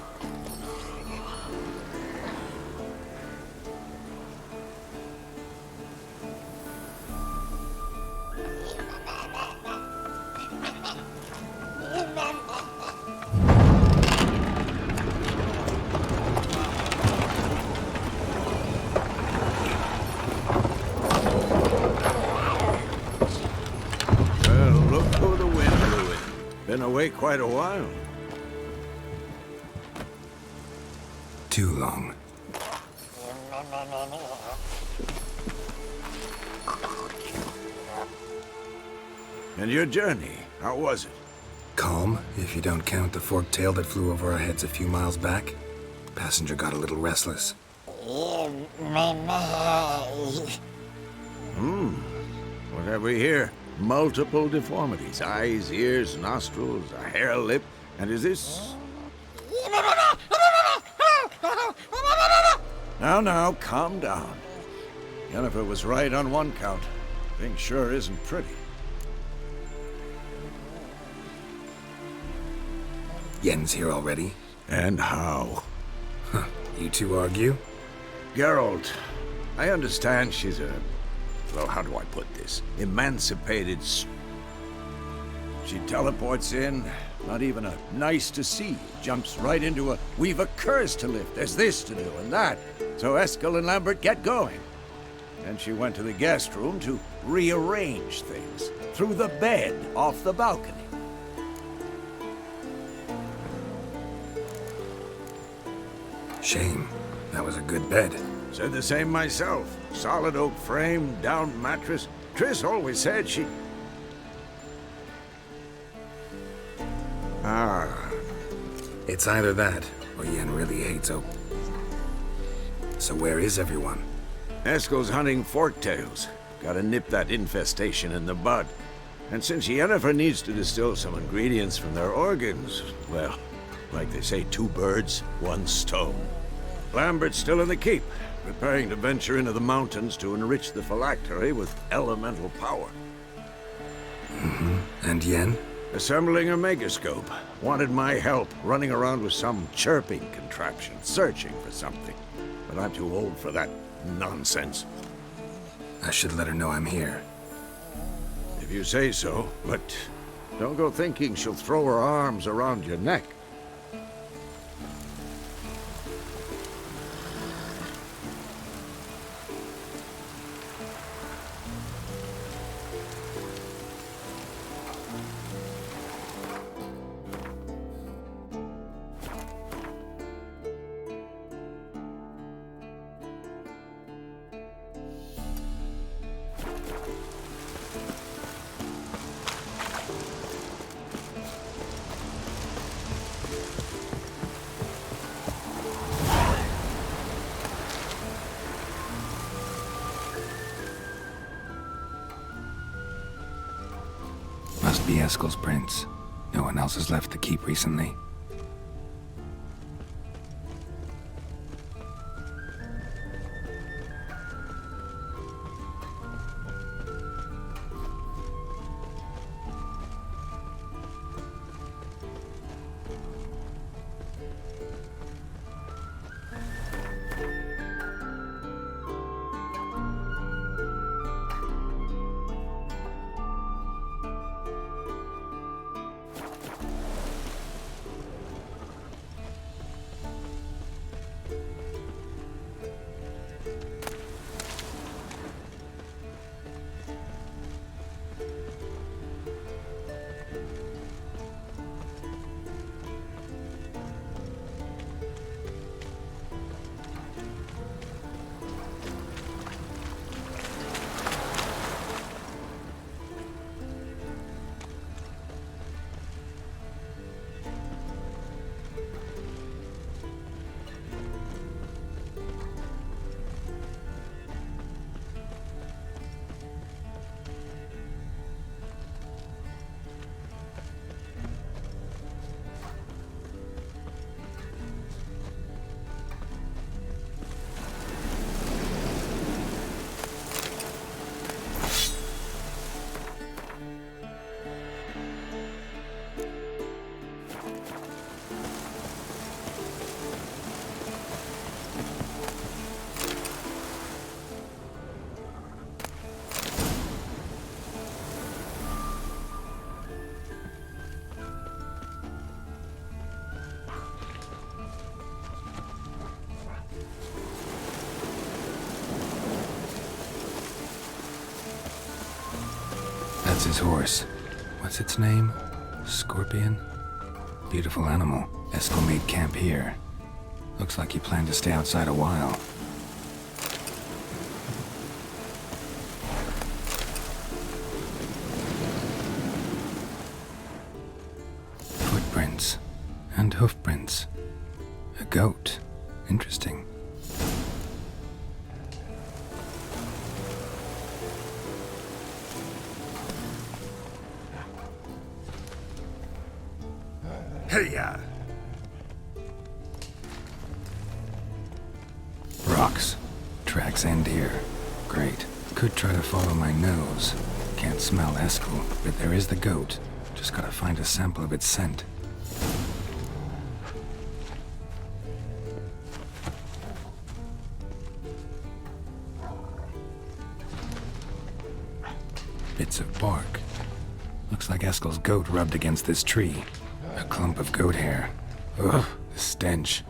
Been away quite a while. Too long. And your journey, how was it? Calm, if you don't count the forktail that flew over our heads a few miles back. Passenger got a little restless. What have we here? Multiple deformities. Eyes, ears, nostrils, a hair lip. And is this... Now, calm down. Yennefer was right on one count. Thing sure isn't pretty. Yen's here already? And how? Huh. You two argue? Geralt, I understand she's a... Well, how do I put this? Emancipated... She teleports in, not even a nice to see. Jumps right into a, we've a curse to lift, there's this to do and that. So Eskel and Lambert get going. And she went to the guest room to rearrange things. Through the bed, off the balcony. Shame. That was a good bed. Said the same myself. Solid oak frame, down mattress. Triss always said she... It's either that, or Yen really hates oak. So where is everyone? Eskel's hunting forktails. Gotta nip that infestation in the bud. And since Yennefer needs to distill some ingredients from their organs, well, like they say, 2 birds, 1 stone. Lambert's still in the keep, preparing to venture into the mountains to enrich the phylactery with elemental power. And Yen? Assembling a megascope. Wanted my help running around with some chirping contraption, searching for something. But I'm too old for that nonsense. I should let her know I'm here. If you say so, but don't go thinking she'll throw her arms around your neck. Eskel's prints. No one else has left the keep recently. That's his horse. What's its name? Scorpion? Beautiful animal. Eskel made camp here. Looks like he planned to stay outside a while. Footprints. And hoofprints. A goat. Interesting. Hey-ya! Rocks. Tracks end here. Great. Could try to follow my nose. Can't smell Eskel, but there is the goat. Just gotta find a sample of its scent. Bits of bark. Looks like Eskel's goat rubbed against this tree. A clump of goat hair. Ugh, the stench.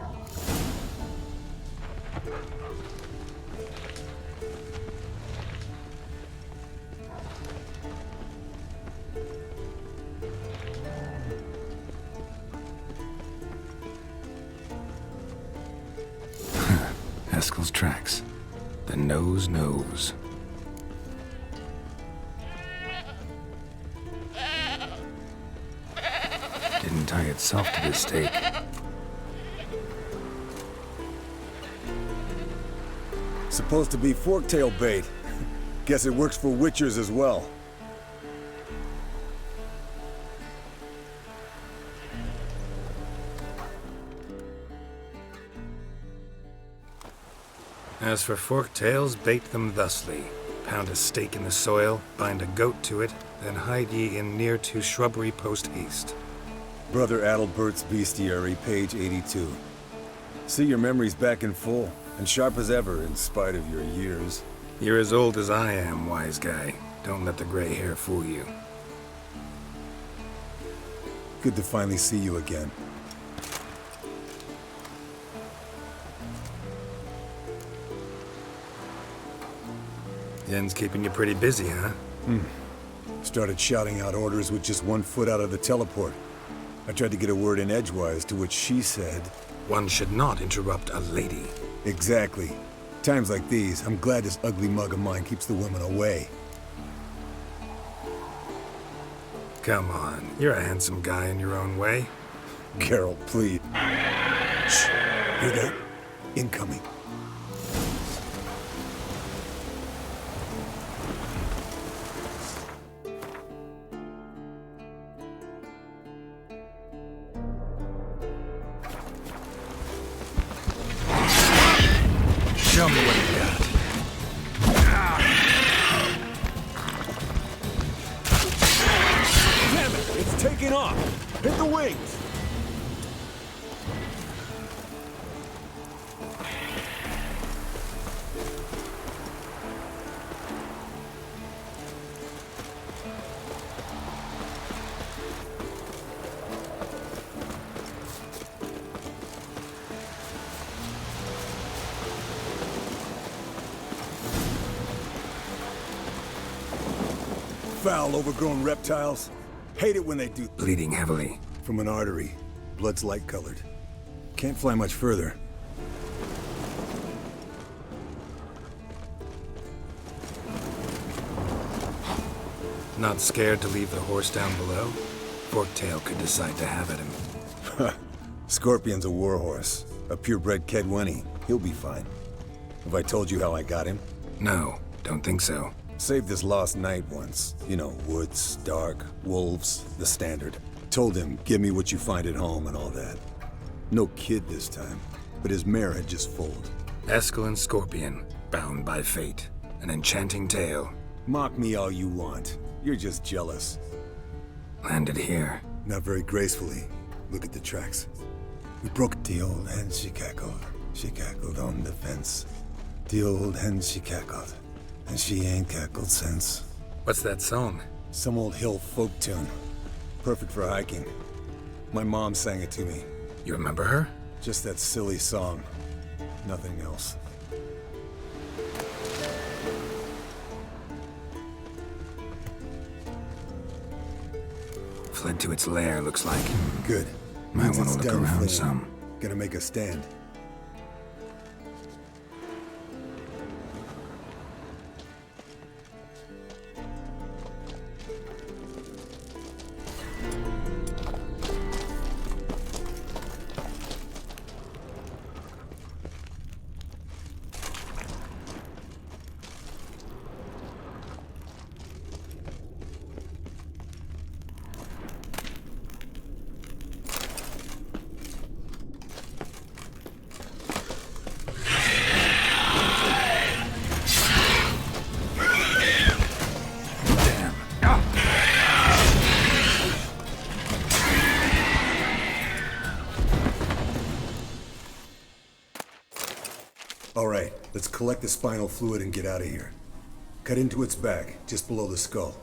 Eskel's tracks. The nose knows. Didn't tie itself to this stake. Supposed to be forktail bait. Guess it works for witchers as well. As for forktails, bait them thusly. Pound a stake in the soil, bind a goat to it, then hide ye in near to shrubbery post haste. Brother Adalbert's Bestiary, page 82. See your memories back in full, and sharp as ever in spite of your years. You're as old as I am, wise guy. Don't let the gray hair fool you. Good to finally see you again. Yen's keeping you pretty busy, huh? Started shouting out orders with just 1 foot out of the teleport. I tried to get a word in edgewise, to which she said... One should not interrupt a lady. Exactly. Times like these, I'm glad this ugly mug of mine keeps the women away. Come on, you're a handsome guy in your own way. Geralt, please. Shh. Hear that? Incoming. Foul, overgrown reptiles. Hate it when they do. Bleeding heavily. From an artery. Blood's light-colored. Can't fly much further. Not scared to leave the horse down below? Forktail could decide to have at him. Scorpion's a warhorse. A purebred Kedwenny. He'll be fine. Have I told you how I got him? No, don't think so. Saved this lost knight once. You know, woods, dark, wolves, the standard. Told him, give me what you find at home and all that. No kid this time, but his mare had just foaled. Eskel Scorpion, bound by fate. An enchanting tale. Mock me all you want. You're just jealous. Landed here. Not very gracefully. Look at the tracks. We broke the old hen, she cackled. She cackled on the fence. The old hen, she cackled. And she ain't cackled since. What's that song? Some old hill folk tune. Perfect for hiking. My mom sang it to me. You remember her? Just that silly song. Nothing else. Fled to its lair, looks like. Good. Might want to look around fleeing. some. Gonna make a stand. Alright, let's collect the spinal fluid and get out of here. Cut into its back, just below the skull.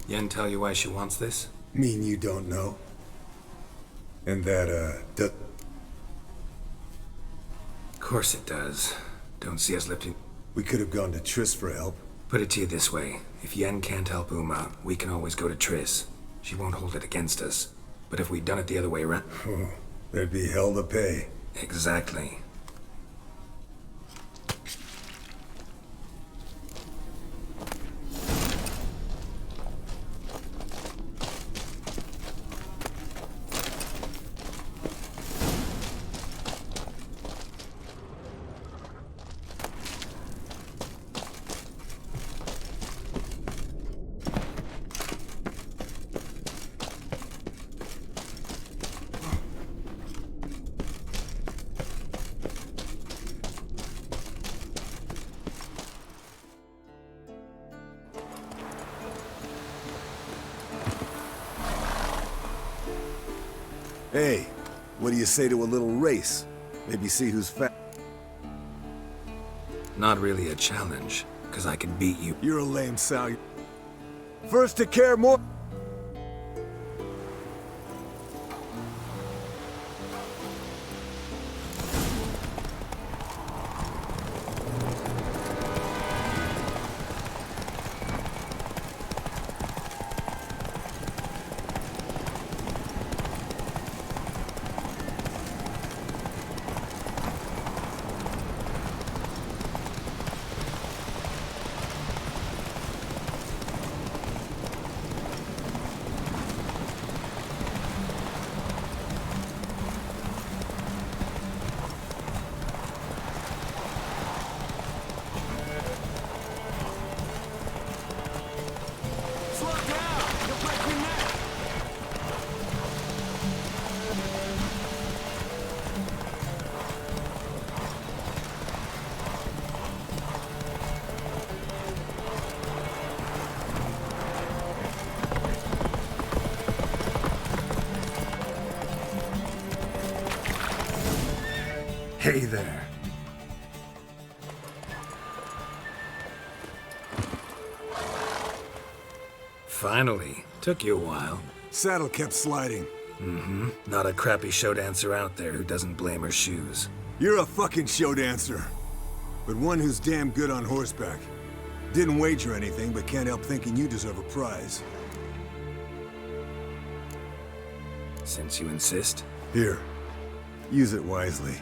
Yen tell you why she wants this? Mean you don't know? And that, Of course it does. Don't see us lifting... We could have gone to Triss for help. Put it to you this way. If Yen can't help Uma, we can always go to Triss. She won't hold it against us. But if we'd done it the other way around... Oh, there'd be hell to pay. Exactly. Hey, what do you say to a little race? Maybe see who's fat. Not really a challenge, because I can beat you. You're a lame sow. First to care more. Hey there. Finally. Took you a while. Saddle kept sliding. Mm-hmm. Not a crappy show dancer out there who doesn't blame her shoes. You're a fucking show dancer. But one who's damn good on horseback. Didn't wager anything, but can't help thinking you deserve a prize. Since you insist. Here, use it wisely.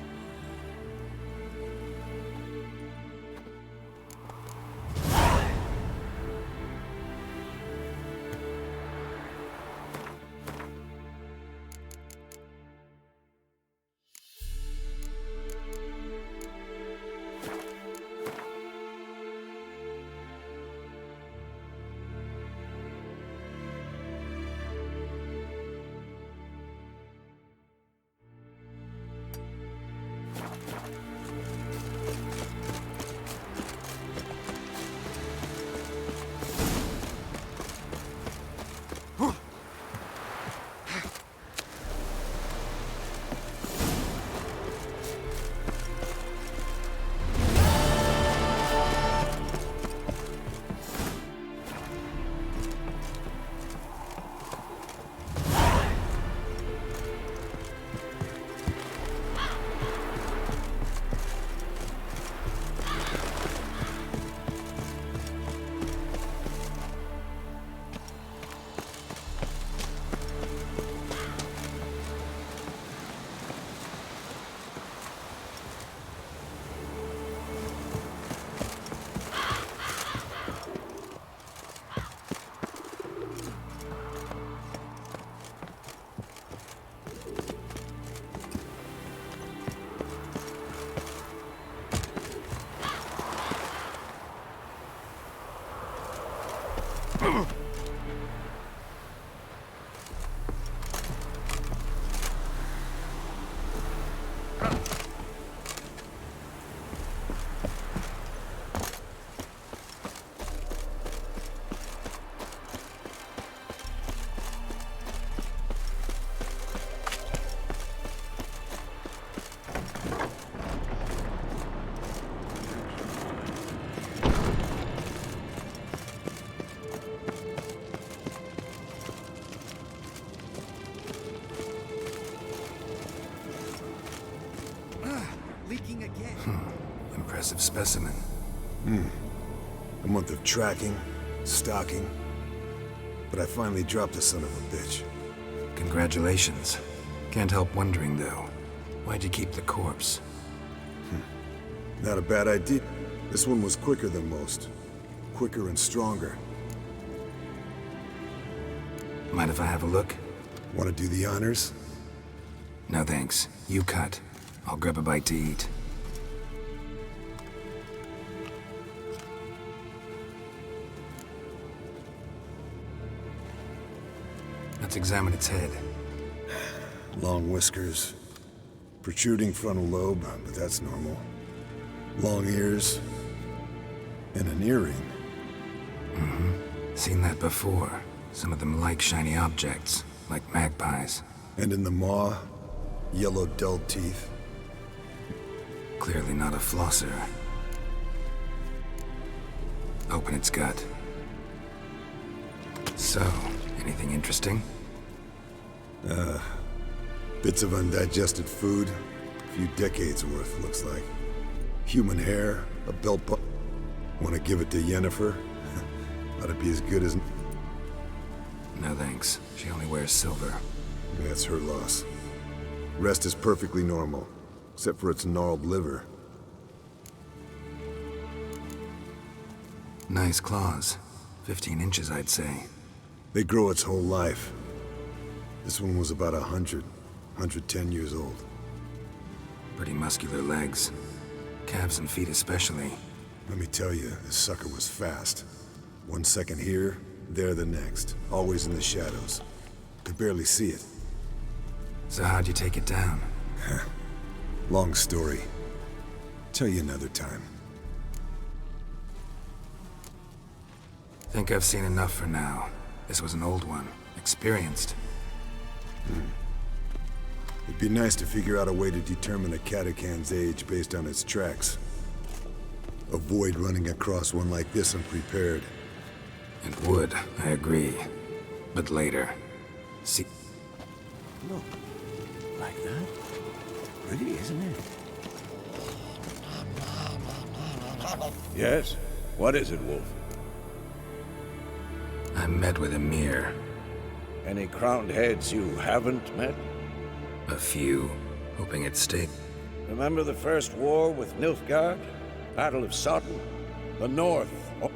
Leaking again. Impressive specimen. A month of tracking, stalking. But I finally dropped the son of a bitch. Congratulations. Can't help wondering, though. Why'd you keep the corpse? Not a bad idea. This one was quicker than most. Quicker and stronger. Mind if I have a look? Want to do the honors? No thanks. You cut. I'll grab a bite to eat. Let's examine its head. Long whiskers. Protruding frontal lobe, but that's normal. Long ears. And an earring. Seen that before. Some of them like shiny objects, like magpies. And in the maw, yellow dull teeth. Clearly not a flosser. Open its gut. So, anything interesting? Bits of undigested food. A few decades worth, looks like. Human hair, a belt buckle. Want to give it to Yennefer? Ought to be as good as... No thanks. She only wears silver. That's her loss. Rest is perfectly normal, except for its gnarled liver. Nice claws. 15 inches, I'd say. They grow its whole life. This one was about 110 years old. Pretty muscular legs. Calves and feet especially. Let me tell you, this sucker was fast. 1 second here, there the next. Always in the shadows. Could barely see it. So how'd you take it down? Long story. Tell you another time. Think I've seen enough for now. This was an old one. Experienced. It'd be nice to figure out a way to determine a Katakan's age based on its tracks. Avoid running across one like this unprepared. It would, I agree. But later. See... Look. Like that? Pretty, isn't it? Yes? What is it, Wolf? I met with Emir. Any crowned heads you haven't met? A few, hoping it'd stick. Remember the first war with Nilfgaard? Battle of Sodden? The North? Oh,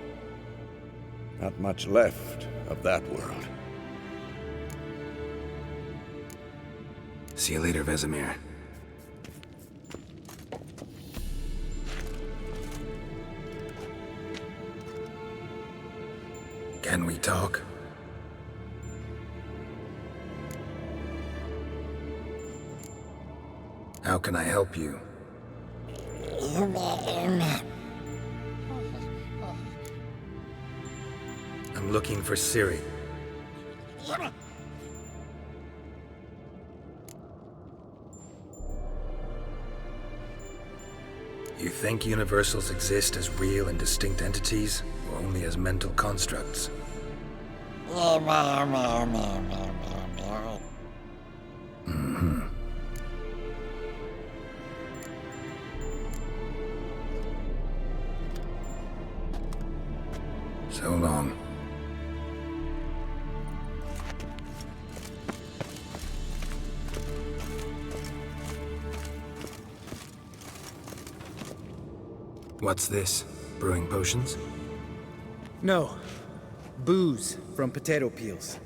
not much left of that world. See you later, Vesemir. Can we talk? How can I help you? I'm looking for Ciri. You think universals exist as real and distinct entities, or only as mental constructs? Mm-hmm. So long. What's this? Brewing potions? No. Booze from potato peels.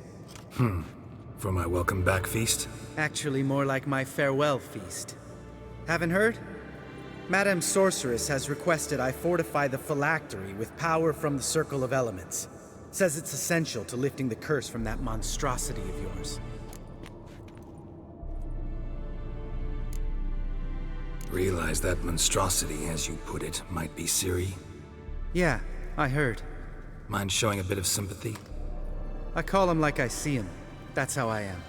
For my welcome back feast? Actually, more like my farewell feast. Haven't heard? Madame Sorceress has requested I fortify the phylactery with power from the Circle of Elements. Says it's essential to lifting the curse from that monstrosity of yours. Realize that monstrosity, as you put it, might be Ciri? Yeah, I heard. Mind showing a bit of sympathy? I call him like I see him. That's how I am.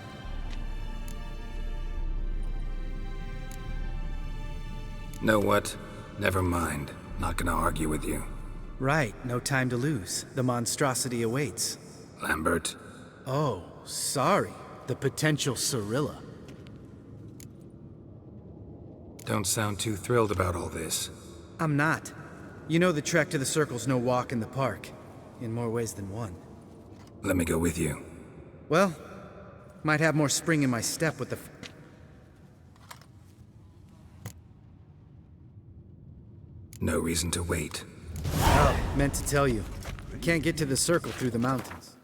Know what? Never mind. Not gonna argue with you. Right, no time to lose. The monstrosity awaits. Lambert. Oh, sorry. The potential Cirilla. Don't sound too thrilled about all this. I'm not. You know the trek to the Circle's no walk in the park. In more ways than one. Let me go with you. Well, might have more spring in my step with the... No reason to wait. Oh, meant to tell you. Can't get to the Circle through the mountains.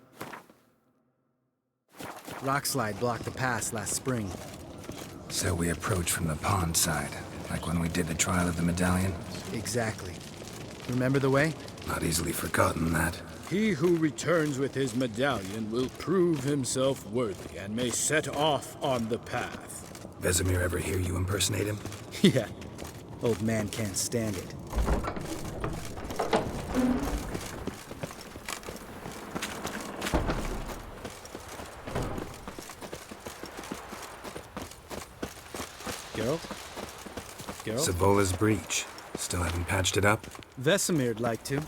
Rockslide blocked the pass last spring. So we approach from the pond side, like when we did the trial of the medallion? Exactly. Remember the way? Not easily forgotten, that. He who returns with his medallion will prove himself worthy and may set off on the path. Vesemir ever hear you impersonate him? Yeah. Old man can't stand it. Geralt? Geralt? Savola's breach. Still haven't patched it up? Vesemir'd like to.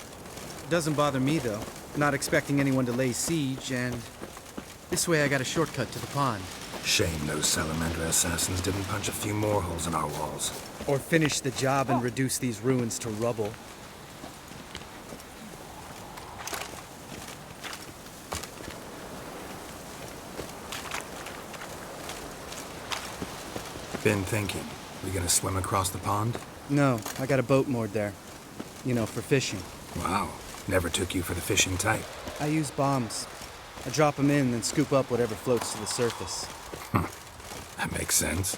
Doesn't bother me, though. Not expecting anyone to lay siege, and... this way I got a shortcut to the pond. Shame those Salamander assassins didn't punch a few more holes in our walls. Or finish the job and reduce these ruins to rubble. Been thinking. We gonna swim across the pond? No, I got a boat moored there. You know, for fishing. Wow. Never took you for the fishing type. I use bombs. I drop them in, then scoop up whatever floats to the surface. That makes sense.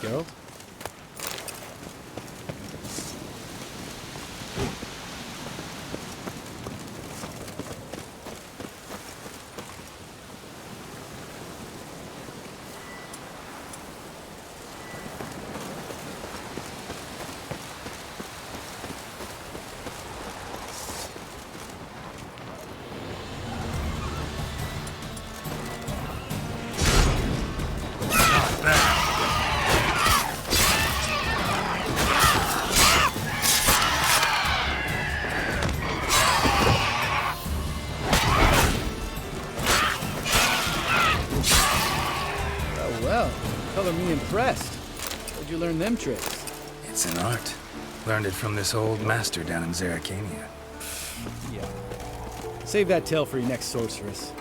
Geralt? Well, color me impressed. Where'd you learn them tricks? It's an art. Learned it from this old master down in Zerrikania. Yeah. Save that tale for your next sorceress.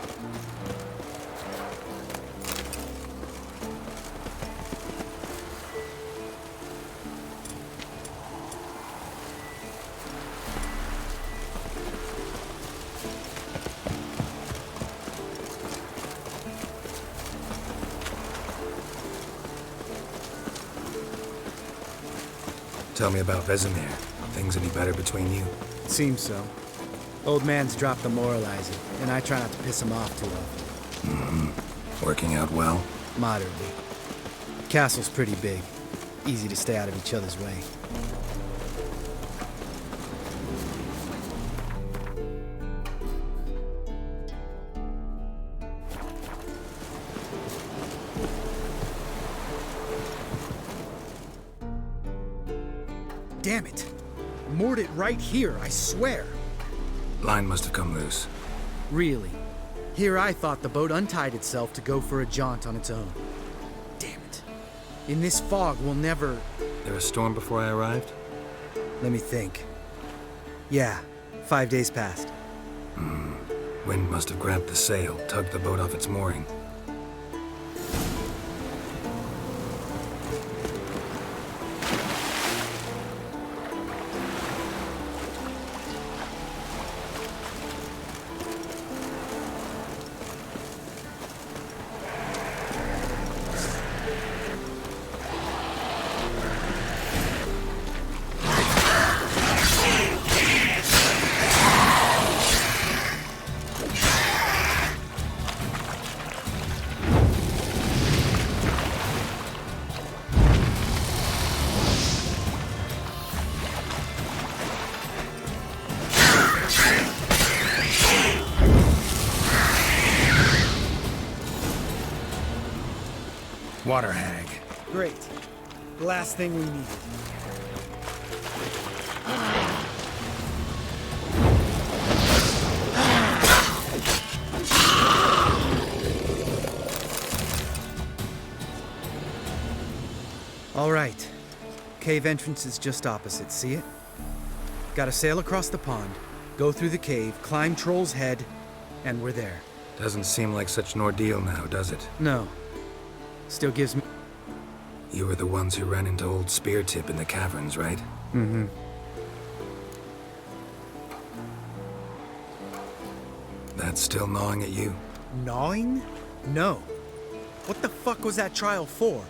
Tell me about Vesemir. Things any better between you? Seems so. Old man's dropped the moralizing, and I try not to piss him off too often. Mm-hmm. Working out well? Moderately. Castle's pretty big. Easy to stay out of each other's way. Damn it! Moored it right here, I swear! Line must have come loose. Really? Here I thought the boat untied itself to go for a jaunt on its own. Damn it. In this fog, we'll never... There a storm before I arrived? Let me think. Yeah, 5 days passed. Wind must have grabbed the sail, tugged the boat off its mooring. Water hag. Great. The last thing we needed. All right. Cave entrance is just opposite, see it? Gotta sail across the pond, go through the cave, climb Troll's Head, and we're there. Doesn't seem like such an ordeal now, does it? No. Still gives me... You were the ones who ran into old Speartip in the caverns, right? Mm-hmm. That's still gnawing at you? Gnawing? No. What the fuck was that trial for?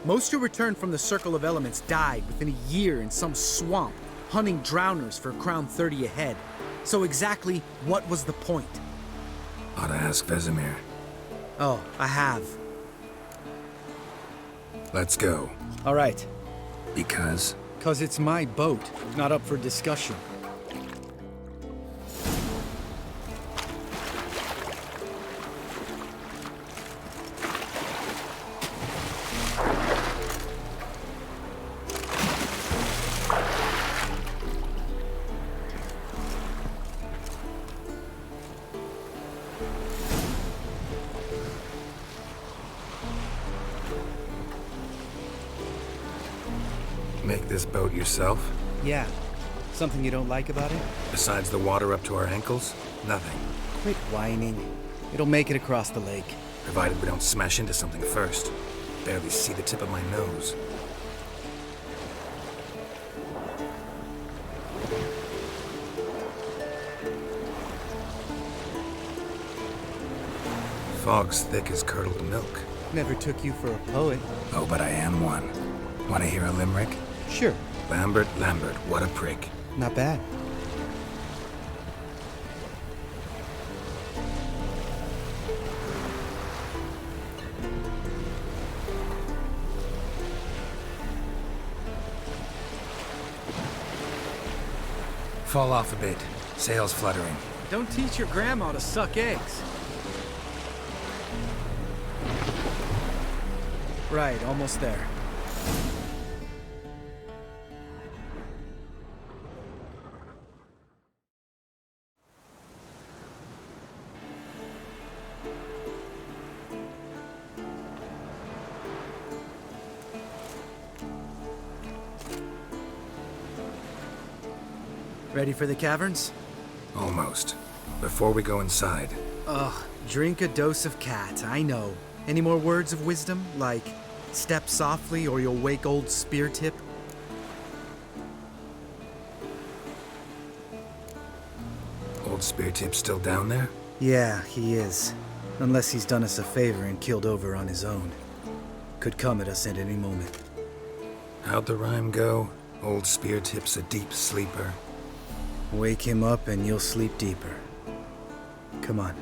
Most who returned from the Circle of Elements died within a year in some swamp, hunting drowners for Crown 30 a head. So exactly what was the point? Ought to ask Vesemir. Oh, I have. Let's go. All right. Because? 'Cause it's my boat, not up for discussion. Make this boat yourself? Yeah. Something you don't like about it? Besides the water up to our ankles? Nothing. Quit whining. It'll make it across the lake. Provided we don't smash into something first. Barely see the tip of my nose. Fog's thick as curdled milk. Never took you for a poet. Oh, but I am one. Want to hear a limerick? Sure. Lambert, Lambert, what a prick. Not bad. Fall off a bit. Sails fluttering. Don't teach your grandma to suck eggs. Right, almost there. Ready for the caverns? Almost. Before we go inside, Ugh, drink a dose of cat, I know. Any more words of wisdom? Like, step softly or you'll wake old Speartip? Old Speartip's still down there? Yeah, he is. Unless he's done us a favor and killed over on his own. Could come at us at any moment. How'd the rhyme go? Old Speartip's a deep sleeper. Wake him up and you'll sleep deeper. Come on.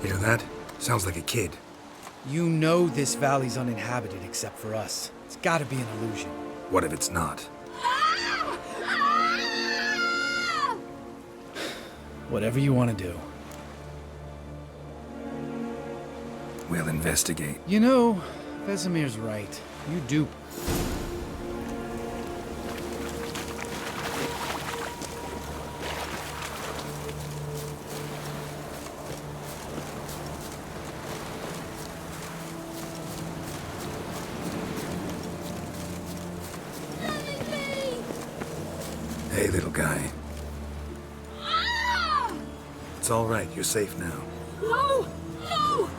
Hear that? Sounds like a kid. You know this valley's uninhabited except for us. It's gotta be an illusion. What if it's not? Whatever you want to do. We'll investigate. You know, Vesemir's right. You do. Hey, little guy. It's all right. You're safe now. No! No!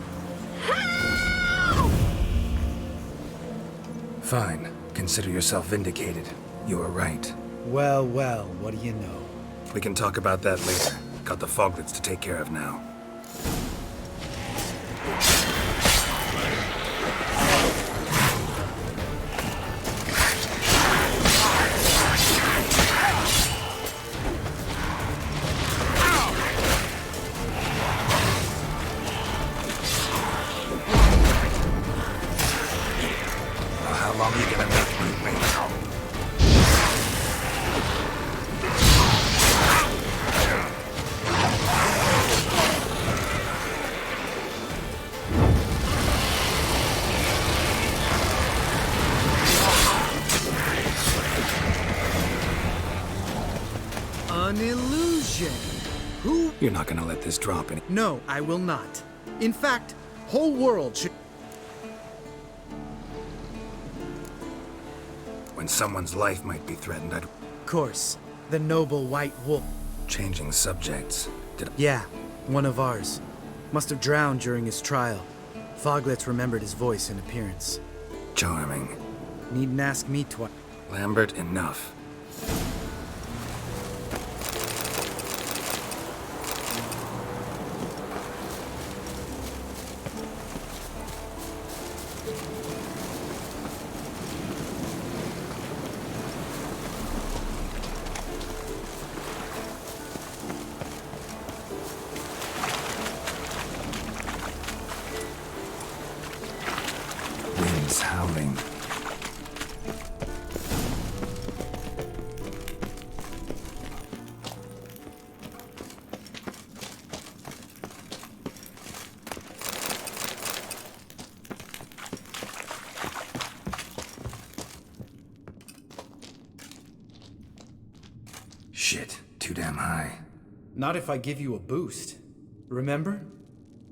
Fine. Consider yourself vindicated. You were right. Well, well, what do you know? We can talk about that later. Got the Foglets to take care of now. How long are you gonna make me wait? An illusion. Who? You're not gonna let this drop any. No, I will not. In fact, whole world should. When someone's life might be threatened, I'd. Of course, the noble white wolf. Changing subjects. Did Yeah, one of ours. Must have drowned during his trial. Foglets remembered his voice and appearance. Charming. Needn't ask me twice. Lambert, enough. Winds howling. Shit, too damn high. Not if I give you a boost. Remember?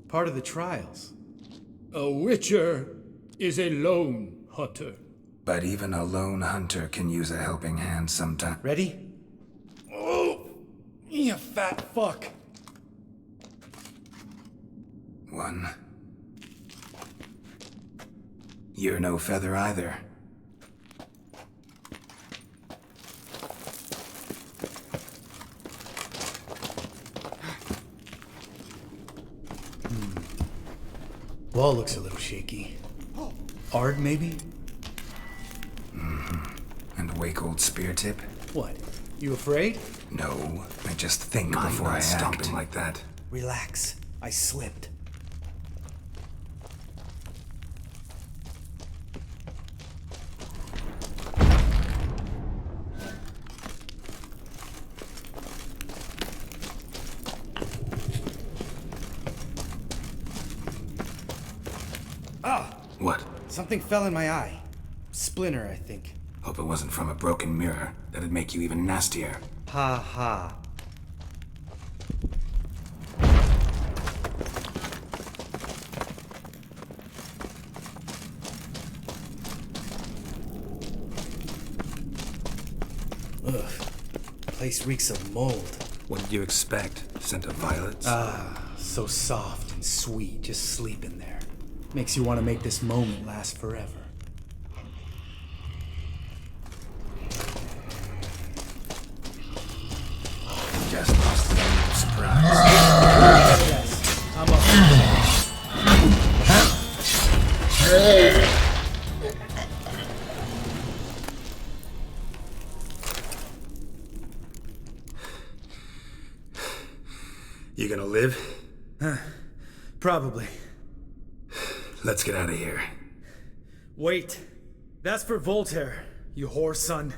Part of the trials. A witcher is a lone hunter. But even a lone hunter can use a helping hand sometime. Ready? Oh, you fat fuck. 1. You're no feather either. Wall looks a little shaky. Ard, maybe? And wake old Speartip? What? You afraid? No, I just think before I act like that. Relax. I slipped. Ah! What? Something fell in my eye. Splinter, I think. Hope it wasn't from a broken mirror. That'd make you even nastier. Ha ha. Ugh. Place reeks of mold. What did you expect? Scent of violets? Ah, so soft and sweet, just sleeping there. Makes you want to make this moment last forever. Just lost the element of surprise. Yes, I'm up. You gonna live? Probably. Let's get out of here. Wait. That's for Voltaire, you whore son.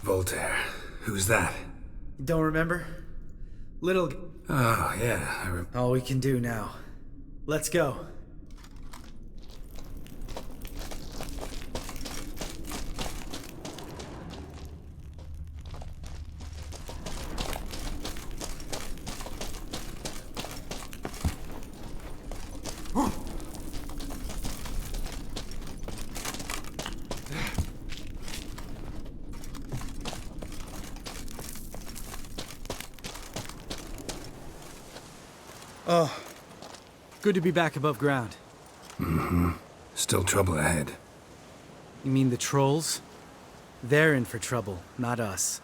Voltaire. Who's that? Don't remember? Little... Oh, yeah, All we can do now. Let's go. Oh, good to be back above ground. Mm-hmm. Still trouble ahead. You mean the trolls? They're in for trouble, not us.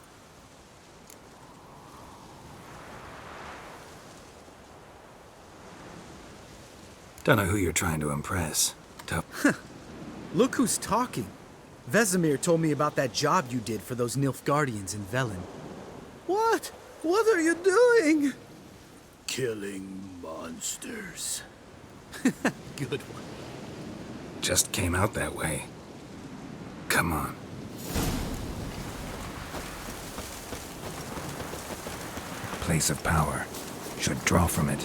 Don't know who you're trying to impress. Look who's talking. Vesemir told me about that job you did for those Nilfgaardians in Velen. What? What are you doing? Killing monsters. Good one. Just came out that way. Come on. Place of power. Should draw from it.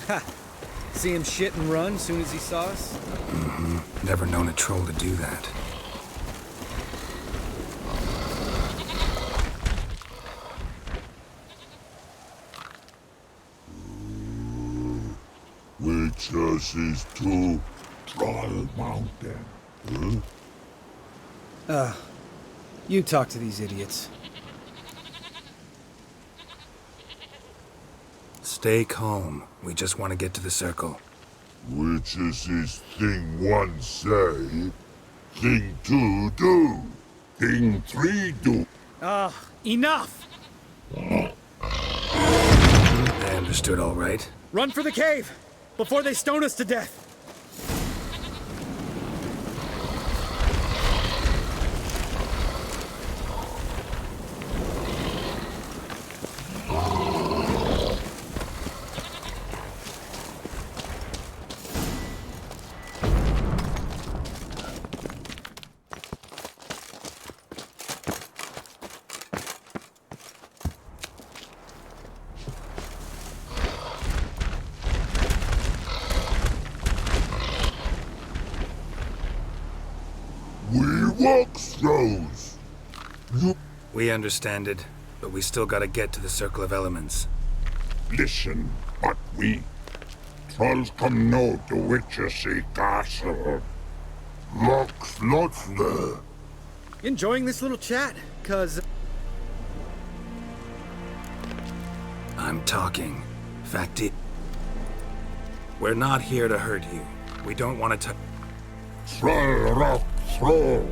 Ha! See him shit and run soon as he saw us? Mm-hmm. Never known a troll to do that. Which is to Troll Mountain, huh? You talk to these idiots. Stay calm. We just want to get to the circle. Which is thing 1 say, thing 2 do, thing 3 do. Enough! They understood all right. Run for the cave! Before they stone us to death! Rose. We understand it, but we still gotta get to the Circle of Elements. Listen, but we trolls come no to Witchersea Castle. Locks lots there. Enjoying this little chat, cuz... I'm talking. Fact it. We're not here to hurt you. We don't want to Troll rock troll.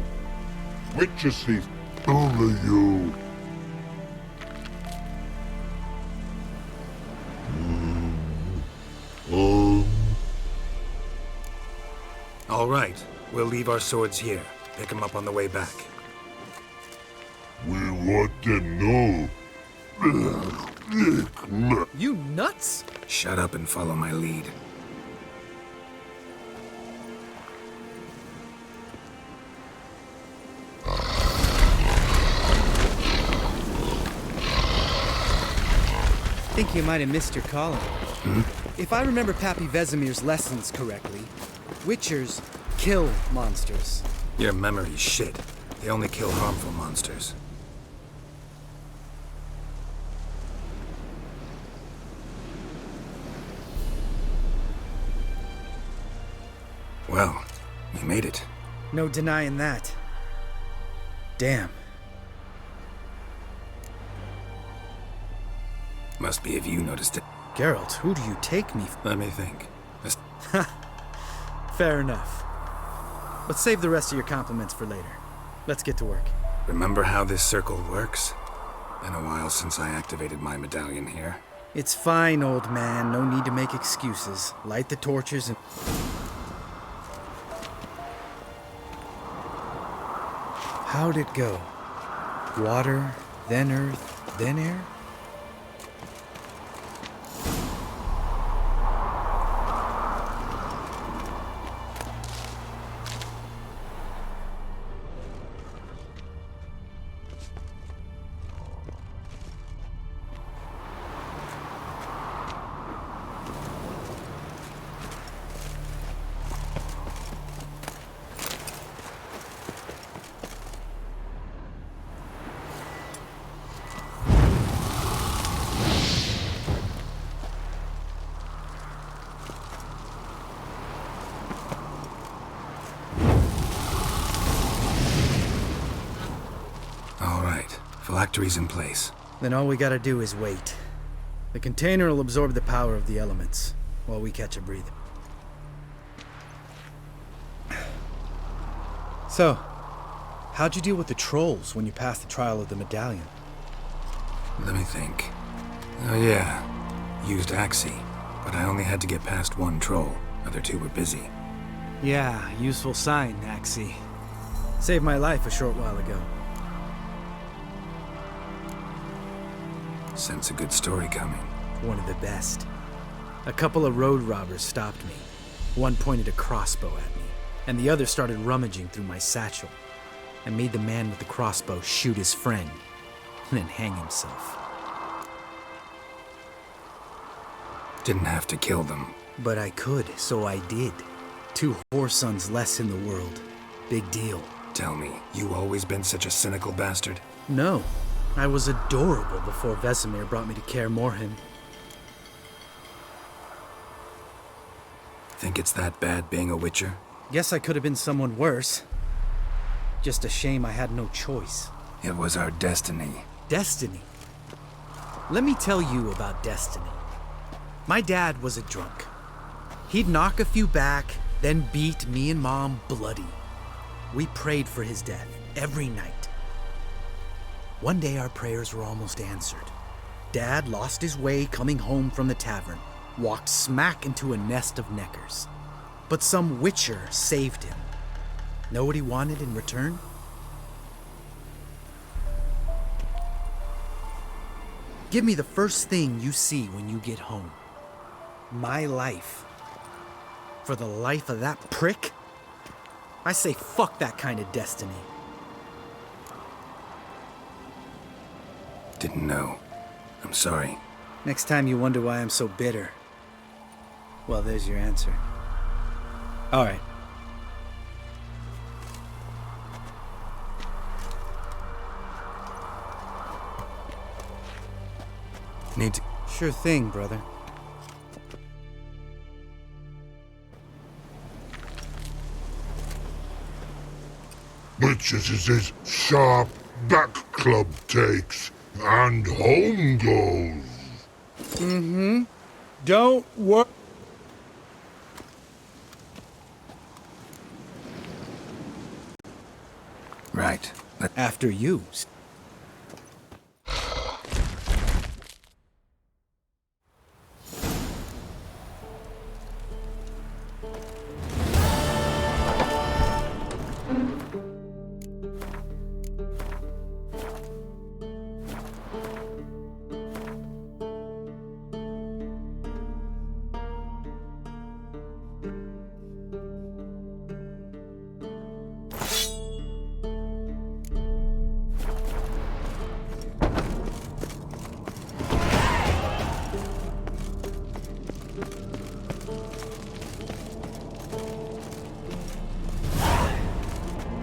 Witchersea bully you. All right. We'll leave our swords here. Pick them up on the way back. We want them know. You nuts? Shut up and follow my lead. I think you might have missed your calling. If I remember Pappy Vesemir's lessons correctly, Witchers kill monsters. Your memory's shit. They only kill harmful monsters. Well, we made it. No denying that. Damn. Must be if you noticed it. Geralt, who do you take me for? Let me think. Fair enough. But save the rest of your compliments for later. Let's get to work. Remember how this circle works? Been a while since I activated my medallion here. It's fine, old man. No need to make excuses. Light the torches and... How'd it go? Water, then earth, then air? Phylactery's in place. Then all we gotta do is wait. The container will absorb the power of the elements, while we catch a breather. So, how'd you deal with the trolls when you passed the trial of the medallion? Let me think. Oh yeah, used Axii, but I only had to get past one troll. Other two were busy. Yeah, useful sign, Axii. Saved my life a short while ago. Sense a good story coming. One of the best. A couple of road robbers stopped me. One pointed a crossbow at me, and the other started rummaging through my satchel. I made the man with the crossbow shoot his friend, and then hang himself. Didn't have to kill them. But I could, so I did. 2 whoresons less in the world. Big deal. Tell me, you always been such a cynical bastard? No. I was adorable before Vesemir brought me to Kaer Morhen. Think it's that bad being a Witcher? Guess I could have been someone worse. Just a shame I had no choice. It was our destiny. Destiny? Let me tell you about destiny. My dad was a drunk. He'd knock a few back, then beat me and Mom bloody. We prayed for his death every night. One day our prayers were almost answered. Dad lost his way coming home from the tavern, walked smack into a nest of neckers. But some Witcher saved him. Know what he wanted in return? Give me the first thing you see when you get home. My life. For the life of that prick? I say fuck that kind of destiny. Didn't know. I'm sorry. Next time you wonder why I'm so bitter, well, there's your answer. All right. Need to... Sure thing, brother. Witches is his sharp back club takes, and home goes. Mm-hmm. Don't worry. Right. After you.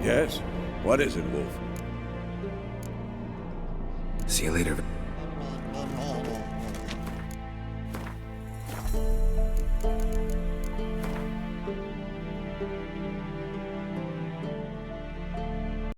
Yes? What is it, Wolf? See you later.